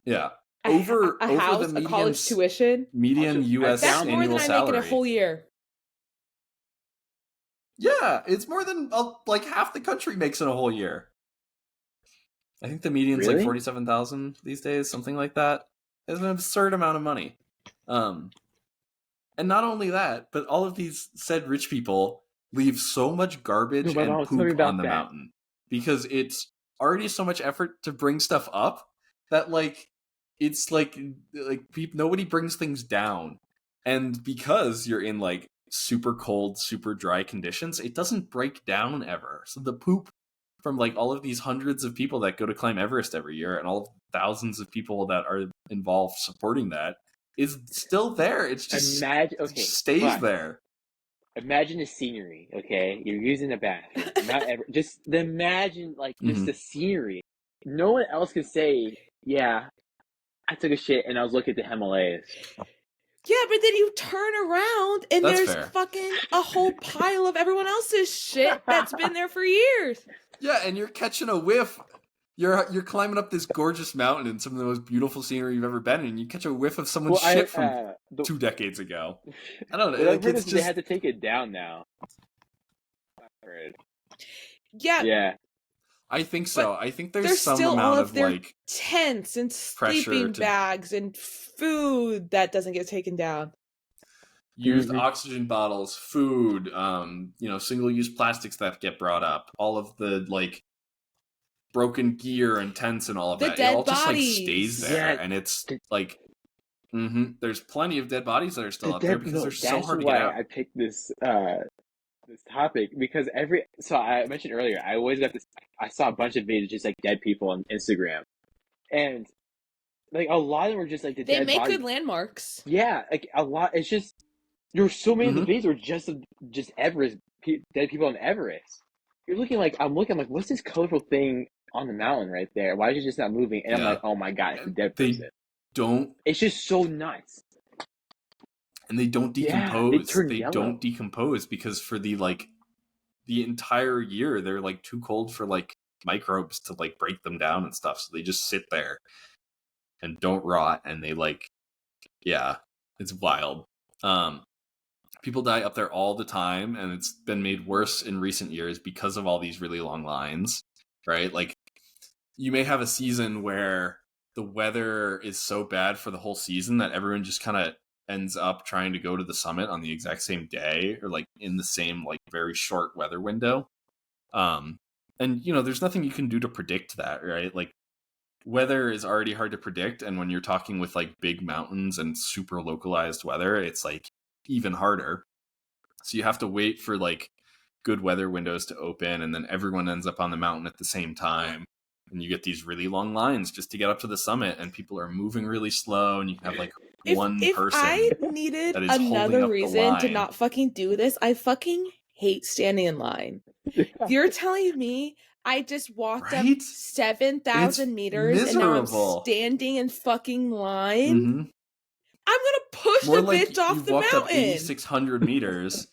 Yeah. Over house, the median, a college tuition. Median U.S. That's annual more than salary. I make in a whole year. Yeah, it's more than, like, half the country makes in a whole year. I think the median's like 47,000 these days, something like that. It's an absurd amount of money. And not only that, but all of these said rich people leave so much garbage and poop on the mountain because it's already so much effort to bring stuff up that, like, it's like nobody brings things down. And because you're in like super cold, super dry conditions, it doesn't break down ever. So the poop from like all of these hundreds of people that go to climb Everest every year and all of thousands of people that are involved supporting that is still there. It's just it just stays there. Imagine the scenery, okay? You're using the bathroom. Not ever just imagine like just the scenery. No one else can say, yeah, I took a shit and I was looking at the Himalayas. Yeah, but then you turn around and there's fucking a whole pile of everyone else's shit that's been there for years. Yeah, and you're catching a whiff. You're climbing up this gorgeous mountain in some of the most beautiful scenery you've ever been in, and you catch a whiff of someone's shit from 2 decades ago. I don't know. Like, it's just... They had to take it down now. Yeah. I think so. I think there's some still amount of like tents and sleeping bags and food that doesn't get taken down. Used oxygen bottles, food, single-use plastics that get brought up, all of the like broken gear and tents and all of that. It all just like stays there, and it's like, there's plenty of dead bodies that are still out there because they're so hard to get out. I picked this topic because so I mentioned earlier, I always got this. I saw a bunch of videos just like dead people on Instagram, and like a lot of them were just like they make good landmarks. Yeah, like a lot. It's just there were so many of the videos were just Everest dead people on Everest. I'm looking like, what's this colorful thing on the mountain right there? Why is it just not moving? And I'm like, oh my god, it's a dead person. It's just so nuts. And they don't decompose. They don't decompose because for the entire year they're like too cold for like microbes to like break them down and stuff. So they just sit there and don't rot. And they it's wild. People die up there all the time, and it's been made worse in recent years because of all these really long lines, right? Like, you may have a season where the weather is so bad for the whole season that everyone just kind of ends up trying to go to the summit on the exact same day or like in the same like very short weather window. And there's nothing you can do to predict that, right? Like, weather is already hard to predict, and when you're talking with like big mountains and super localized weather, it's like even harder. So you have to wait for like good weather windows to open, and then everyone ends up on the mountain at the same time, and you get these really long lines just to get up to the summit, and people are moving really slow, and you have like one person. If I needed another reason to not fucking do this, I fucking hate standing in line. You're telling me I just walked up 7,000 meters and now I'm standing in fucking line? I'm gonna push the bitch off the mountain. You've walked up 8,600 meters.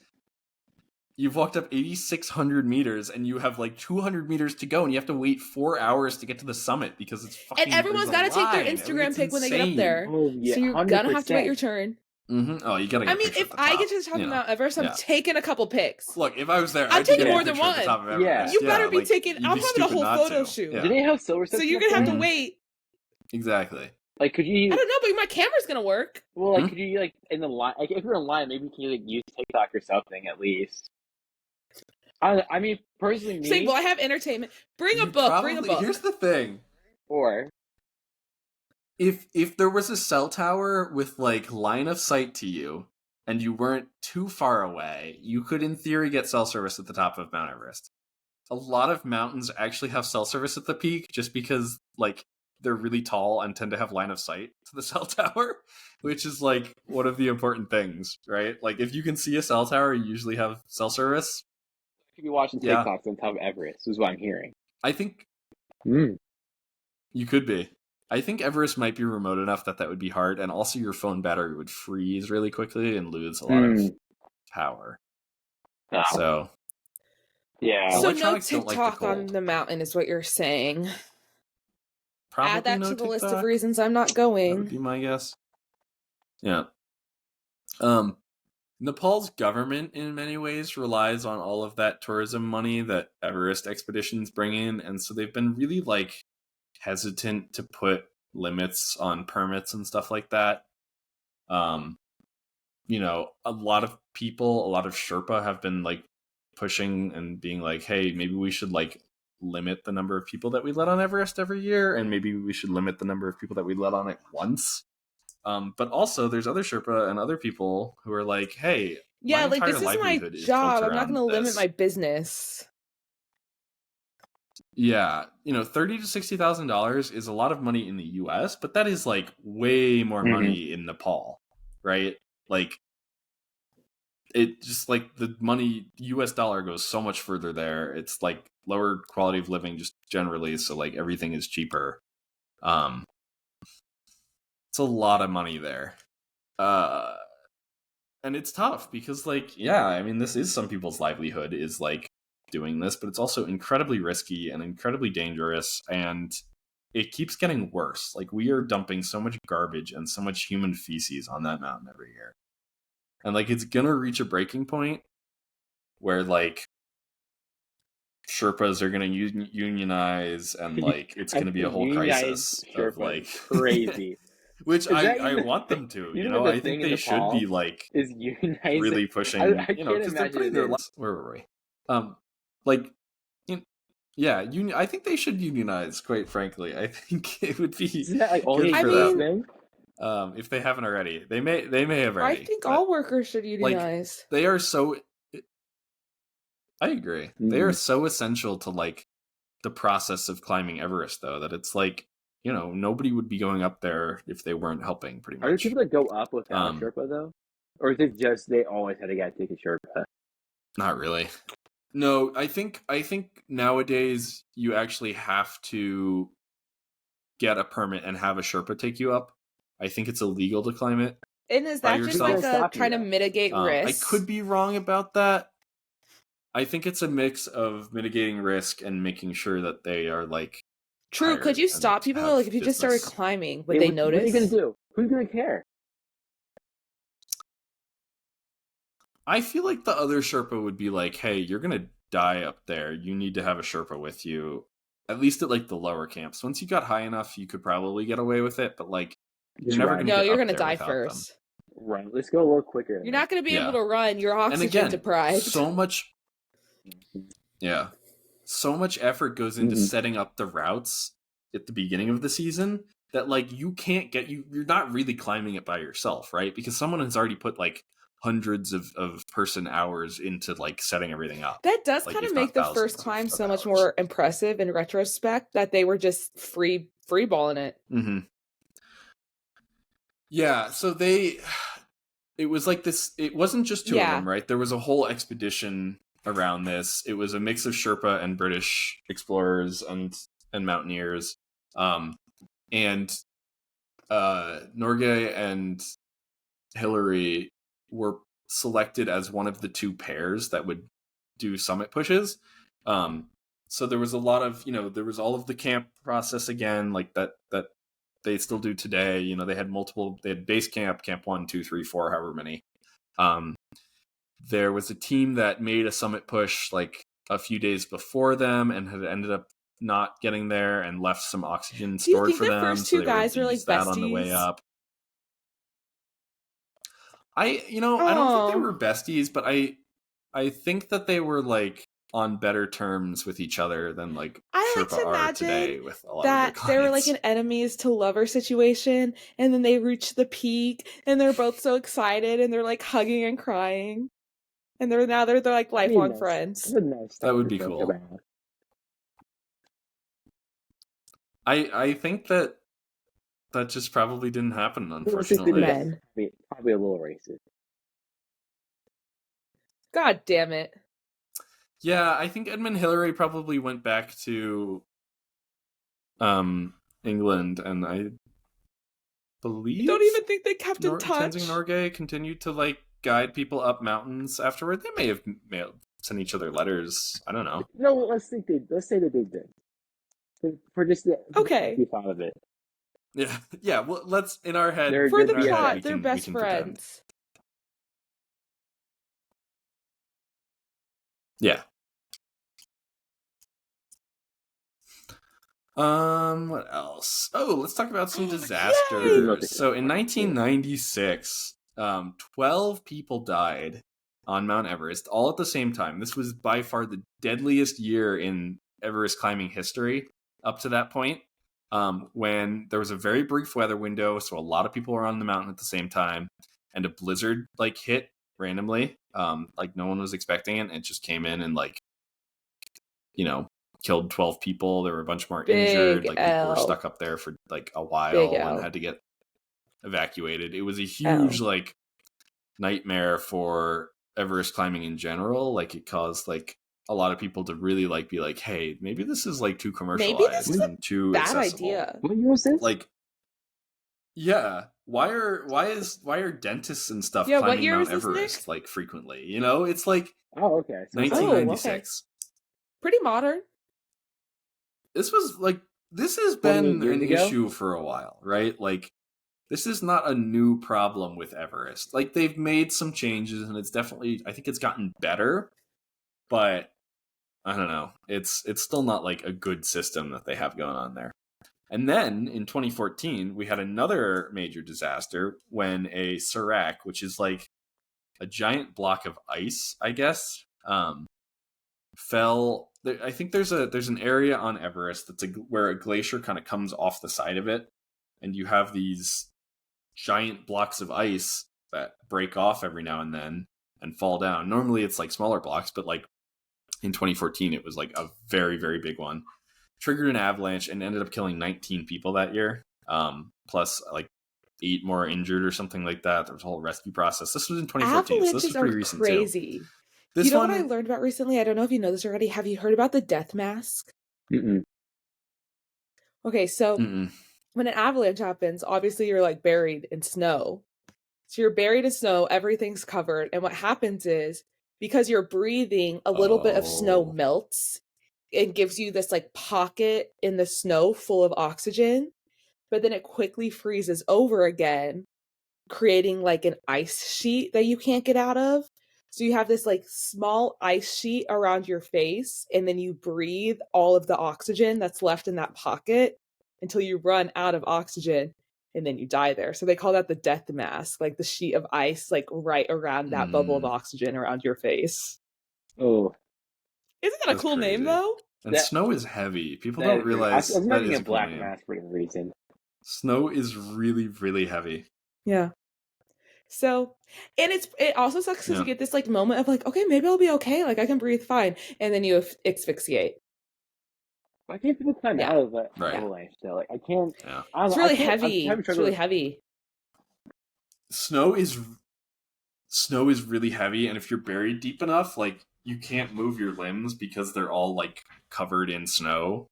You've walked up 8,600 meters, and you have like 200 meters to go, and you have to wait 4 hours to get to the summit because it's fucking. And everyone's got to take their Instagram pic when they get up there. Oh, yeah, so you're 100%. Gonna have to wait your turn. Oh, you gotta. I mean, if I get to the top of Mount Everest, I'm taking a couple pics. Look, if I was there, I'm taking more than one. Yeah, you better be taking. I'm having a whole photo shoot. Do they have silver? So you're gonna have to wait. Exactly. Like, could you? I don't know, but my camera's gonna work. Well, like, could you like in the line? Like, if you're in line, maybe can you like use TikTok or something at least? I mean, personally, say, well, I have entertainment. Bring a book. Here's the thing. Or if there was a cell tower with like line of sight to you, and you weren't too far away, you could, in theory, get cell service at the top of Mount Everest. A lot of mountains actually have cell service at the peak, just because like they're really tall and tend to have line of sight to the cell tower, which is like one of the important things, right? Like, if you can see a cell tower, you usually have cell service. You could be watching TikToks on top of Everest, is what I'm hearing. I think you could be. I think Everest might be remote enough that would be hard, and also your phone battery would freeze really quickly and lose a lot of power. Oh. So, yeah. So no TikTok on the mountain is what you're saying. Probably add that to the list of reasons I'm not going. That would be my guess. Yeah. Nepal's government, in many ways, relies on all of that tourism money that Everest expeditions bring in, and so they've been really like hesitant to put limits on permits and stuff like that. A lot of people, a lot of Sherpa have been like pushing and being like, hey, maybe we should like limit the number of people that we let on Everest every year, and maybe we should limit the number of people that we let on it once. But also, there's other Sherpa and other people who are like, "Hey, yeah, my entire this is my livelihood job. I'm not going to limit my business." Yeah, $30,000 to $60,000 is a lot of money in the U.S., but that is like way more money in Nepal, right? Like, it just like the money U.S. dollar goes so much further there. It's like lower quality of living just generally, so like everything is cheaper. It's a lot of money there. And it's tough because like, yeah, I mean, this is some people's livelihood is like doing this, but it's also incredibly risky and incredibly dangerous, and it keeps getting worse. Like, we are dumping so much garbage and so much human feces on that mountain every year. And like, it's gonna reach a breaking point where like Sherpas are gonna unionize, and like it's gonna be a whole crisis of like crazy. Which I want them to, I think they should be like is unionizing. Really pushing, I can't because they're putting their lives. Where were we? Like, yeah, I think they should unionize. Quite frankly, I think it would be Isn't that like only good for them. Thing? If they haven't already, they may have already. I think all workers should unionize. Like, they are so. I agree. They are so essential to like the process of climbing Everest, though, that it's like, nobody would be going up there if they weren't helping. Pretty much. Are there people that go up without Sherpa though, or is it just they always had to take a Sherpa? Not really. No, I think nowadays you actually have to get a permit and have a Sherpa take you up. I think it's illegal to climb it. And is that just like trying to mitigate risk? I could be wrong about that. I think it's a mix of mitigating risk and making sure that they are like. True. Could you stop people though? Like, if you just started climbing, would they notice? What are you gonna do? Who's gonna care? I feel like the other Sherpa would be like, "Hey, you're gonna die up there. You need to have a Sherpa with you." At least at like the lower camps. Once you got high enough, you could probably get away with it. But like, you're never gonna. No, you're gonna die first. Right. Let's go a little quicker. You're not gonna be able to run. You're oxygen deprived. So much. Yeah, so much effort goes into setting up the routes at the beginning of the season that like you can't get you're not really climbing it by yourself, right? Because someone has already put like hundreds of person hours into like setting everything up. That does kind of make the first climb so much more impressive in retrospect, that they were just free balling it. Yeah, so it was like this. It wasn't just two of them, right? There was a whole expedition around this. It was a mix of Sherpa and British explorers and mountaineers, and Norgay and Hillary were selected as one of the two pairs that would do summit pushes. So there was a lot of, there was all of the camp process again, like that they still do today. They had base camp 1, 2, 3, 4, however many. There was a team that made a summit push like a few days before them and had ended up not getting there and left some oxygen stored for them. The first two guys were like besties on the way up? I don't think they were besties, but I think that they were like on better terms with each other than like Sherpa are today with a lot that of they were like an enemies to lover situation, and then they reach the peak and they're both so excited and they're like hugging and crying, and they're like lifelong friends. That would be cool. I think that just probably didn't happen, unfortunately. Probably a little racist. God damn it. Yeah, I think Edmund Hillary probably went back to England, and I believe... I don't even think they kept in touch. Tenzing Norgay continued to like guide people up mountains afterward. They may have sent each other letters. I don't know. No, let's say that they did. For just the thought of it. Yeah. Well, let's in our head. For the plot, they're best friends. Yeah. What else? Oh, let's talk about some disasters. So in 1996, 12 people died on Mount Everest, all at the same time. This was by far the deadliest year in Everest climbing history up to that point. when there was a very brief weather window, so a lot of people were on the mountain at the same time, and a blizzard like hit randomly, like no one was expecting it, and it just came in and like, you know, killed 12 people. There were a bunch more injured. Like people were stuck up there for like a while and had to get evacuated. It was a huge like nightmare for Everest climbing in general. Like it caused like a lot of people to really like be like, hey, maybe this is like too commercialized and too bad accessible. Idea. What year was this? Like, yeah, why are dentists and stuff climbing Mount Everest like frequently? You know, it's like 1996. Pretty modern. This has been an issue for a while, right? Like, this is not a new problem with Everest. Like, they've made some changes, and it's definitely, I think it's gotten better, but I don't know. It's still not like a good system that they have going on there. And then in 2014, we had another major disaster when a serac, which is like a giant block of ice, I guess, fell. I think there's an area on Everest that's where a glacier kind of comes off the side of it, and you have these giant blocks of ice that break off every now and then and fall down. Normally it's like smaller blocks, but like in 2014 it was like a very, very big one. Triggered an avalanche and ended up killing 19 people that year. Plus like 8 more injured or something like that. There was a whole rescue process. This was in 2014, so this was pretty recent crazy. Too. You know what I learned about recently? I don't know if you know this already. Have you heard about the death mask? Mm-mm. Okay, so when an avalanche happens, obviously you're like buried in snow. So you're buried in snow, everything's covered, and what happens is because you're breathing, a little bit of snow melts and gives you this like pocket in the snow full of oxygen, but then it quickly freezes over again, creating like an ice sheet that you can't get out of. So you have this like small ice sheet around your face, and then you breathe all of the oxygen that's left in that pocket until you run out of oxygen, and then you die there. So they call that the death mask, like the sheet of ice like right around that bubble of oxygen around your face. Oh. Isn't that a cool name though? And snow is heavy. People don't realize I was that is a black mask for a reason. Snow is really, really heavy. Yeah. So, and it also sucks because you get this like moment of like, okay, maybe I'll be okay. Like I can breathe fine. And then you asphyxiate. Why can't people climb out of the avalanche though? Like I can't. Yeah. It's really heavy. It's really heavy. Snow is really heavy. And if you're buried deep enough, like you can't move your limbs because they're all like covered in snow.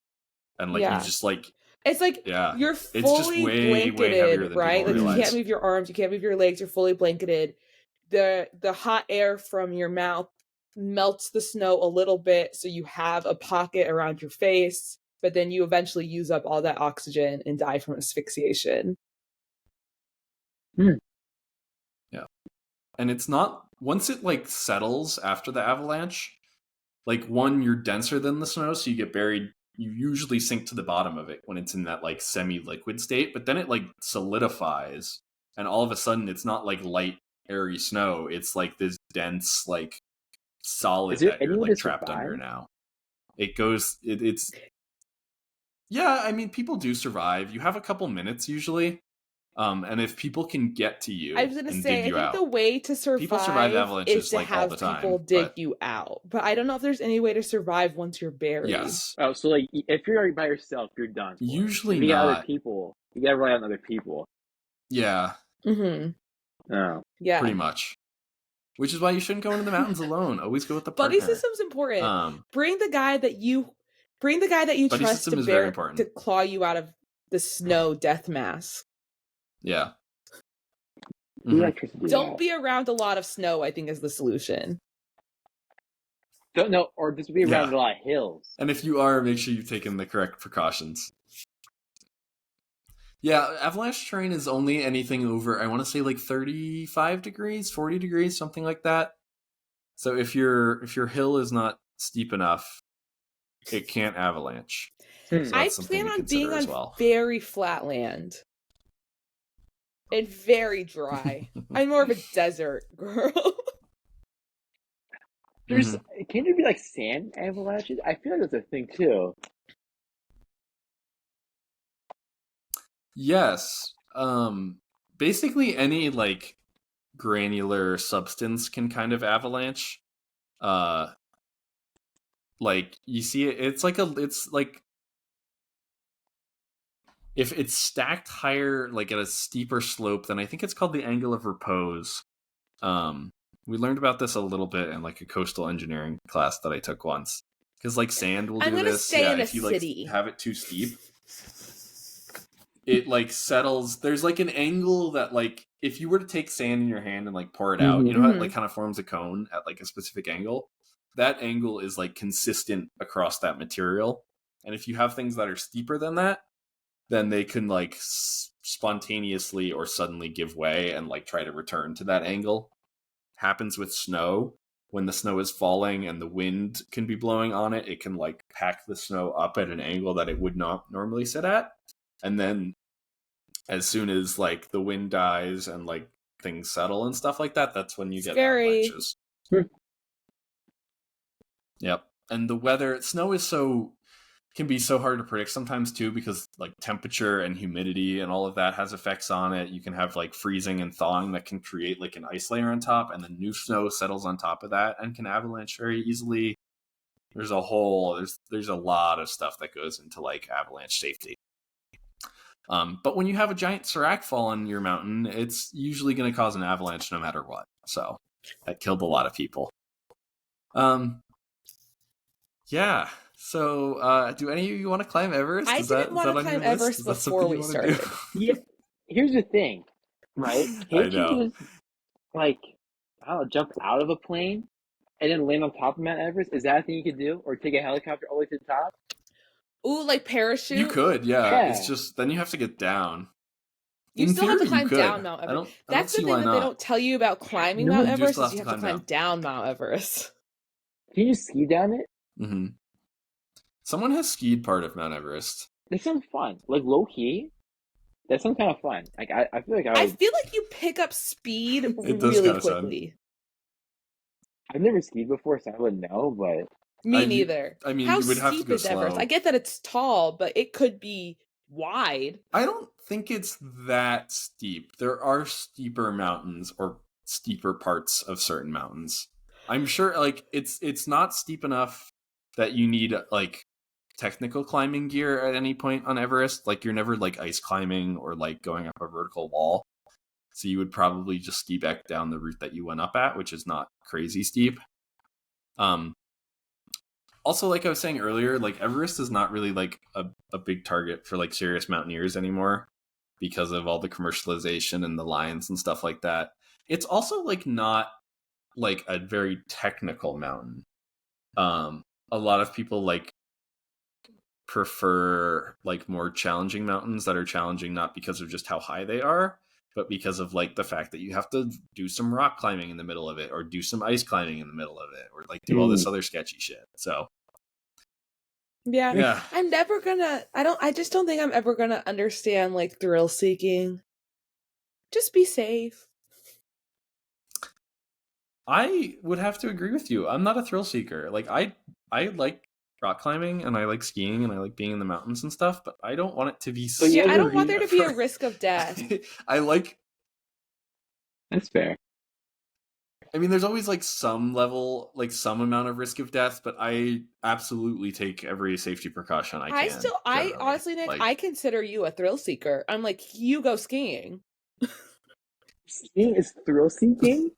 And like you just like, it's like you're fully blanketed, right? Like you can't move your arms, you can't move your legs, you're fully blanketed. The hot air from your mouth melts the snow a little bit, so you have a pocket around your face, but then you eventually use up all that oxygen and die from asphyxiation. Yeah. And it's not, once it like settles after the avalanche, like you're denser than the snow, so you get buried. You usually sink to the bottom of it when it's in that like semi-liquid state, but then it like solidifies, and all of a sudden it's not like light, airy snow. It's like this dense, like solid that you're like trapped under now. It goes. It's. Yeah, I mean, people do survive. You have a couple minutes usually, and if people can get to you, I was going to say, I think the way to survive, people survive avalanches is to like have all the time, people dig you out. But I don't know if there's any way to survive once you're buried. Yes. Oh, so like if you're by yourself, you're done. Usually if you not. Got other people. You gotta rely on other people. Yeah. Oh. Yeah. Pretty much. Which is why you shouldn't go into the mountains alone. Always go with the partner. partner. Buddy system's important. Bring the guy that you trust to claw you out of the snow death mask. Yeah. Don't be around a lot of snow, I think, is the solution. Don't know, or just be around a lot of hills. And if you are, make sure you've taken the correct precautions. Yeah, avalanche terrain is only anything over, I want to say like 35 degrees, 40 degrees, something like that. So if your hill is not steep enough, it can't avalanche. So I plan on being on very flat land. And very dry. I'm more of a desert girl. Can there be like sand avalanches? I feel like that's a thing too. Yes. Basically any like granular substance can kind of avalanche. Like you see it, it's like if it's stacked higher, like at a steeper slope, then I think it's called the angle of repose. We learned about this a little bit in like a coastal engineering class that I took once. Because like sand will do this. Yeah, if you like have it too steep, it like settles. There's like an angle that like if you were to take sand in your hand and like pour it out, you know how it like kind of forms a cone at like a specific angle? That angle is like consistent across that material. And if you have things that are steeper than that, then they can like spontaneously or suddenly give way and like try to return to that angle. Happens with snow. When the snow is falling and the wind can be blowing on it, it can like pack the snow up at an angle that it would not normally sit at. And then as soon as like the wind dies and like things settle and stuff like that, that's when you get avalanches. Yep. And the weather, snow is can be so hard to predict sometimes too, because like temperature and humidity and all of that has effects on it. You can have like freezing and thawing that can create like an ice layer on top, and then new snow settles on top of that and can avalanche very easily. There's a lot of stuff that goes into like avalanche safety. But when you have a giant serac fall on your mountain, it's usually going to cause an avalanche no matter what. So that killed a lot of people. Yeah. So, do any of you want to climb Everest? I didn't want to climb Everest before we started. Yeah. Here's the thing, right? Can't you just, like, I don't know, jump out of a plane and then land on top of Mount Everest? Is that a thing you could do? Or take a helicopter all the way to the top? Ooh, like parachute? You could, yeah. It's just, then you have to get down. You still have to climb down Mount Everest. That's the thing that they don't tell you about climbing Mount Everest, is you have to climb down Mount Everest. Can you ski down it? Mm-hmm. Someone has skied part of Mount Everest. That sounds fun. Like, low-key, that sounds kind of fun. Like, I feel like I feel like you pick up speed really quickly. I've never skied before, so I wouldn't know, but... Me neither. I mean, how you would have to go steep is Everest? I get that it's tall, but it could be wide. I don't think it's that steep. There are steeper mountains or steeper parts of certain mountains. I'm sure, like, it's not steep enough that you need, like, technical climbing gear at any point on Everest. Like, you're never, like, ice climbing or, like, going up a vertical wall. So you would probably just ski back down the route that you went up at, which is not crazy steep. Also, like I was saying earlier, like, Everest is not really, like, a big target for, like, serious mountaineers anymore because of all the commercialization and the lines and stuff like that. It's also, like, not, like, a very technical mountain. A lot of people, like, prefer, like, more challenging mountains that are challenging not because of just how high they are, but because of, like, the fact that you have to do some rock climbing in the middle of it, or do some ice climbing in the middle of it, or, like, do all this other sketchy shit. So yeah. I just don't think I'm ever gonna understand, like, thrill seeking. Just be safe. I would have to agree with you. I'm not a thrill seeker. Like, I like rock climbing and I like skiing and I like being in the mountains and stuff, but I don't want it to be I don't want there to be a risk of death. I like... That's fair. I mean, there's always, like, some level, like, some amount of risk of death, but I absolutely take every safety precaution I can. I honestly, Nick, like, I consider you a thrill seeker. I'm like, you go skiing. Skiing is thrill seeking?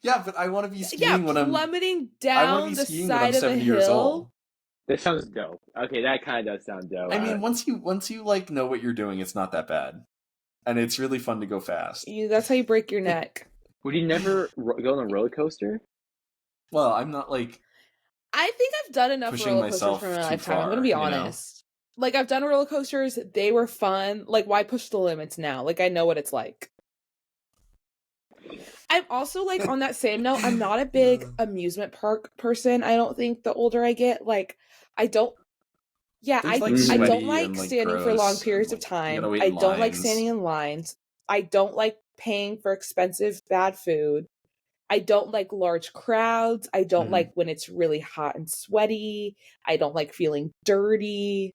Yeah, but I want to be skiing when I'm plummeting down the side of a hill. That sounds dope. Okay, that kind of does sound dope. I mean, once you like know what you're doing, it's not that bad, and it's really fun to go fast. That's how you break your neck. Would you never go on a roller coaster? Well, I'm not, like... I think I've done enough roller coasters for my lifetime. I'm going to be honest. Like, I've done roller coasters. They were fun. Like, why push the limits now? Like, I know what it's like. I'm also, like, on that same note, I'm not a big amusement park person. I don't think the older I get, like, I don't like standing for long periods of time. I don't like standing in lines. I don't like paying for expensive, bad food. I don't like large crowds. I don't like when it's really hot and sweaty. I don't like feeling dirty.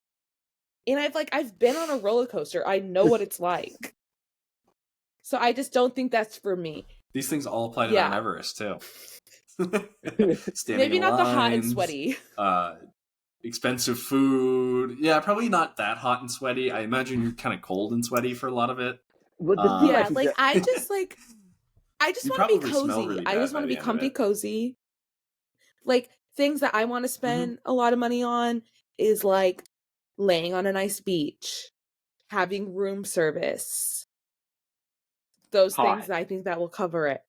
And I've been on a roller coaster. I know what it's like. So I just don't think that's for me. These things all apply to Mount Everest too. Maybe not the hot and sweaty. Expensive food. Yeah, probably not that hot and sweaty. I imagine you're kind of cold and sweaty for a lot of it. I just want to be cozy. Really I just want to be comfy cozy. Like, things that I want to spend a lot of money on is like laying on a nice beach, having room service. Those things, I think that will cover it.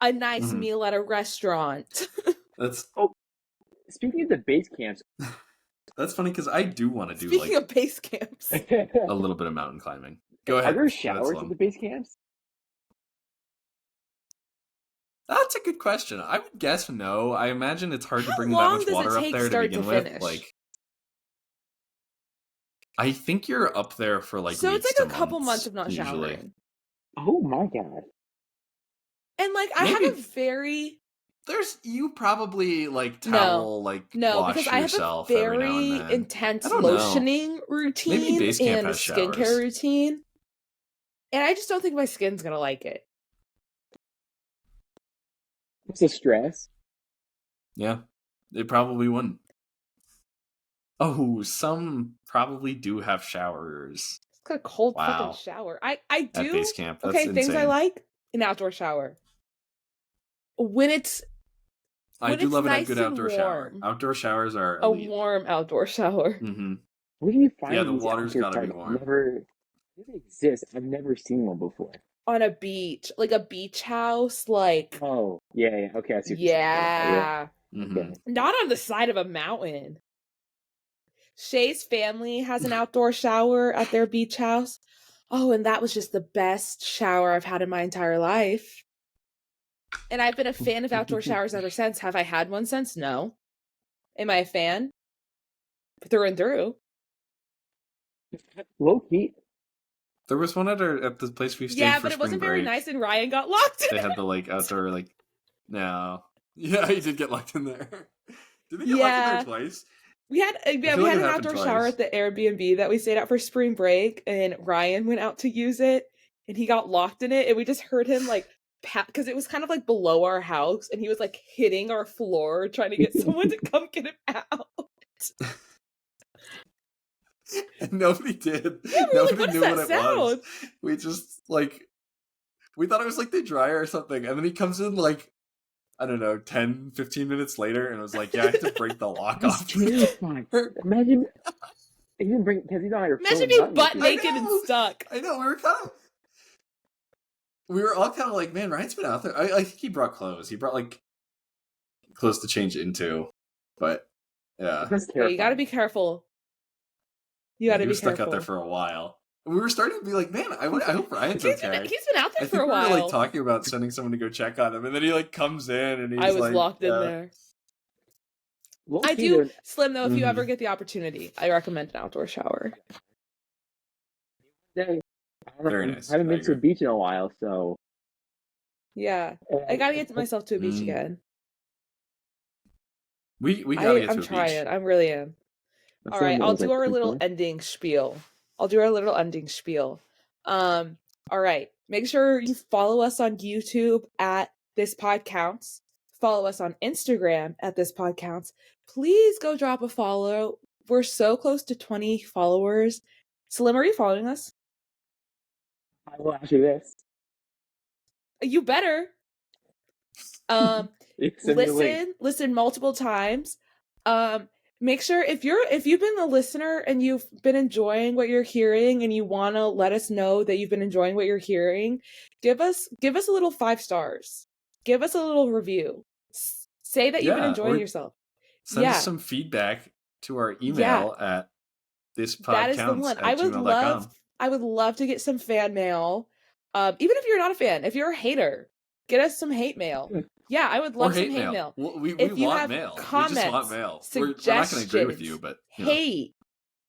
A nice meal at a restaurant. Speaking of the base camps. That's funny because I do want to do Speaking of base camps. a little bit of mountain climbing. Go ahead. Are there showers at the base camps? That's a good question. I would guess no. I imagine it's hard to bring that much water up there to begin with. Like, I think you're up there for like so weeks it's like a couple months of not showering. Oh my god! And like I have a very you probably like towel wash because I have a very intense lotioning routine and skincare routine, and I just don't think my skin's gonna like it. It's a stress. Yeah, it probably wouldn't. Oh, some probably do have showers. It's got a cold fucking shower. I do. At base camp. That's insane. Things I like: an outdoor shower. I do love a good outdoor shower. Outdoor showers are elite. A warm outdoor shower. Mm-hmm. Where do you find? Yeah, the water's gotta be warm. It exists. I've never seen one before. On a beach, like a beach house, like. Oh yeah. Okay, I see. Yeah. Mm-hmm. Okay. Not on the side of a mountain. Shay's family has an outdoor shower at their beach house. Oh, and that was just the best shower I've had in my entire life. And I've been a fan of outdoor showers ever since. Have I had one since? No. Am I a fan? Through and through. Low key. There was one at the place we stayed for Yeah, but it wasn't very nice and Ryan got locked in. They had the like outdoor like no. Yeah, he did get locked in there. Did he get locked in there twice? We had an outdoor shower at the Airbnb that we stayed at for spring break, and Ryan went out to use it and he got locked in it, and we just heard him like because it was kind of like below our house, and he was like hitting our floor trying to get someone to come get him out. And nobody did. Yeah, nobody knew what it was. We just we thought it was like the dryer or something, and then he comes in like I don't know, 10, 15 minutes later, and was like, yeah, I have to break the lock off. Imagine he didn't bring because he's on your phone. Imagine being butt naked and stuck. I know, we were all kind of like, man, Ryan's been out there. I think he brought clothes. He brought like clothes to change into, but yeah. You got to be careful. You got to be careful. He was stuck out there for a while. And we were starting to be like, man, I hope Ryan's okay. He's been out there for a while. We were like talking about sending someone to go check on him, and then he like comes in and he's I was locked in there. I do, Slim, though, if you ever get the opportunity, I recommend an outdoor shower. Very nice. I haven't been to a beach in a while, so. Yeah. I gotta get myself to a beach again. We gotta get to a beach. I'm trying. I really am. All right, I'll do our little ending spiel. All right. Make sure you follow us on YouTube at This Pod Counts. Follow us on Instagram at This Pod Counts. Please go drop a follow. We're so close to 20 followers. Slim, are you following us? I will ask you this. You better. Listen multiple times. Make sure if you've been a listener and you've been enjoying what you're hearing and you want to let us know that you've been enjoying what you're hearing, give us a little 5 stars. Give us a little review. Say that you've been enjoying yourself. Send us some feedback to our email at thispodcounts@gmail.com. That is the one. I would love to get some fan mail. Even if you're not a fan, if you're a hater, get us some hate mail. Yeah, I would love some hate mail. We want mail. Comments, we just want mail. We're not going to agree with you, but hate.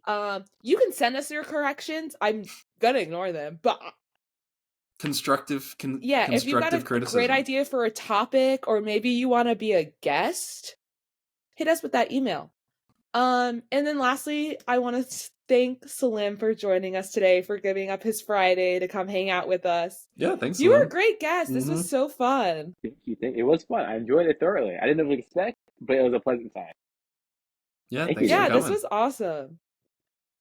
You can send us your corrections. I'm gonna ignore them, but constructive criticism. If you've got a great idea for a topic, or maybe you want to be a guest, hit us with that email. And then lastly, I want to thank Salim for joining us today, for giving up his Friday to come hang out with us. Yeah, thanks, You Salim. were a great guest. This was so fun. Thank you. It was fun. I enjoyed it thoroughly. I didn't know what to expect, but it was a pleasant time. Yeah, thanks for coming. This was awesome.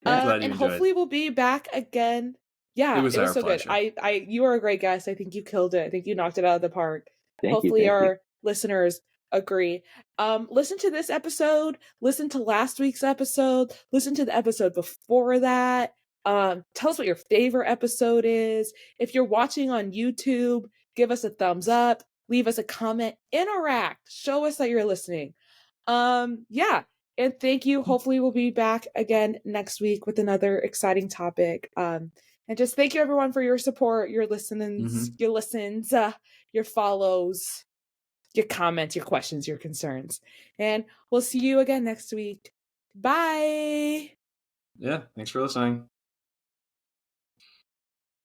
And hopefully we'll be back again. Yeah, it was so pleasure. Good. You were a great guest. I think you killed it. I think you knocked it out of the park. Hopefully our listeners agree. Listen to this episode, listen to last week's episode, listen to the episode before that. Tell us what your favorite episode is. If you're watching on YouTube, give us a thumbs up, leave us a comment, interact, show us that you're listening. And thank you. Hopefully we'll be back again next week with another exciting topic. And just thank you everyone for your support, your listenings, your listens, your follows, your comments, your questions, your concerns. And we'll see you again next week. Bye. Yeah, thanks for listening.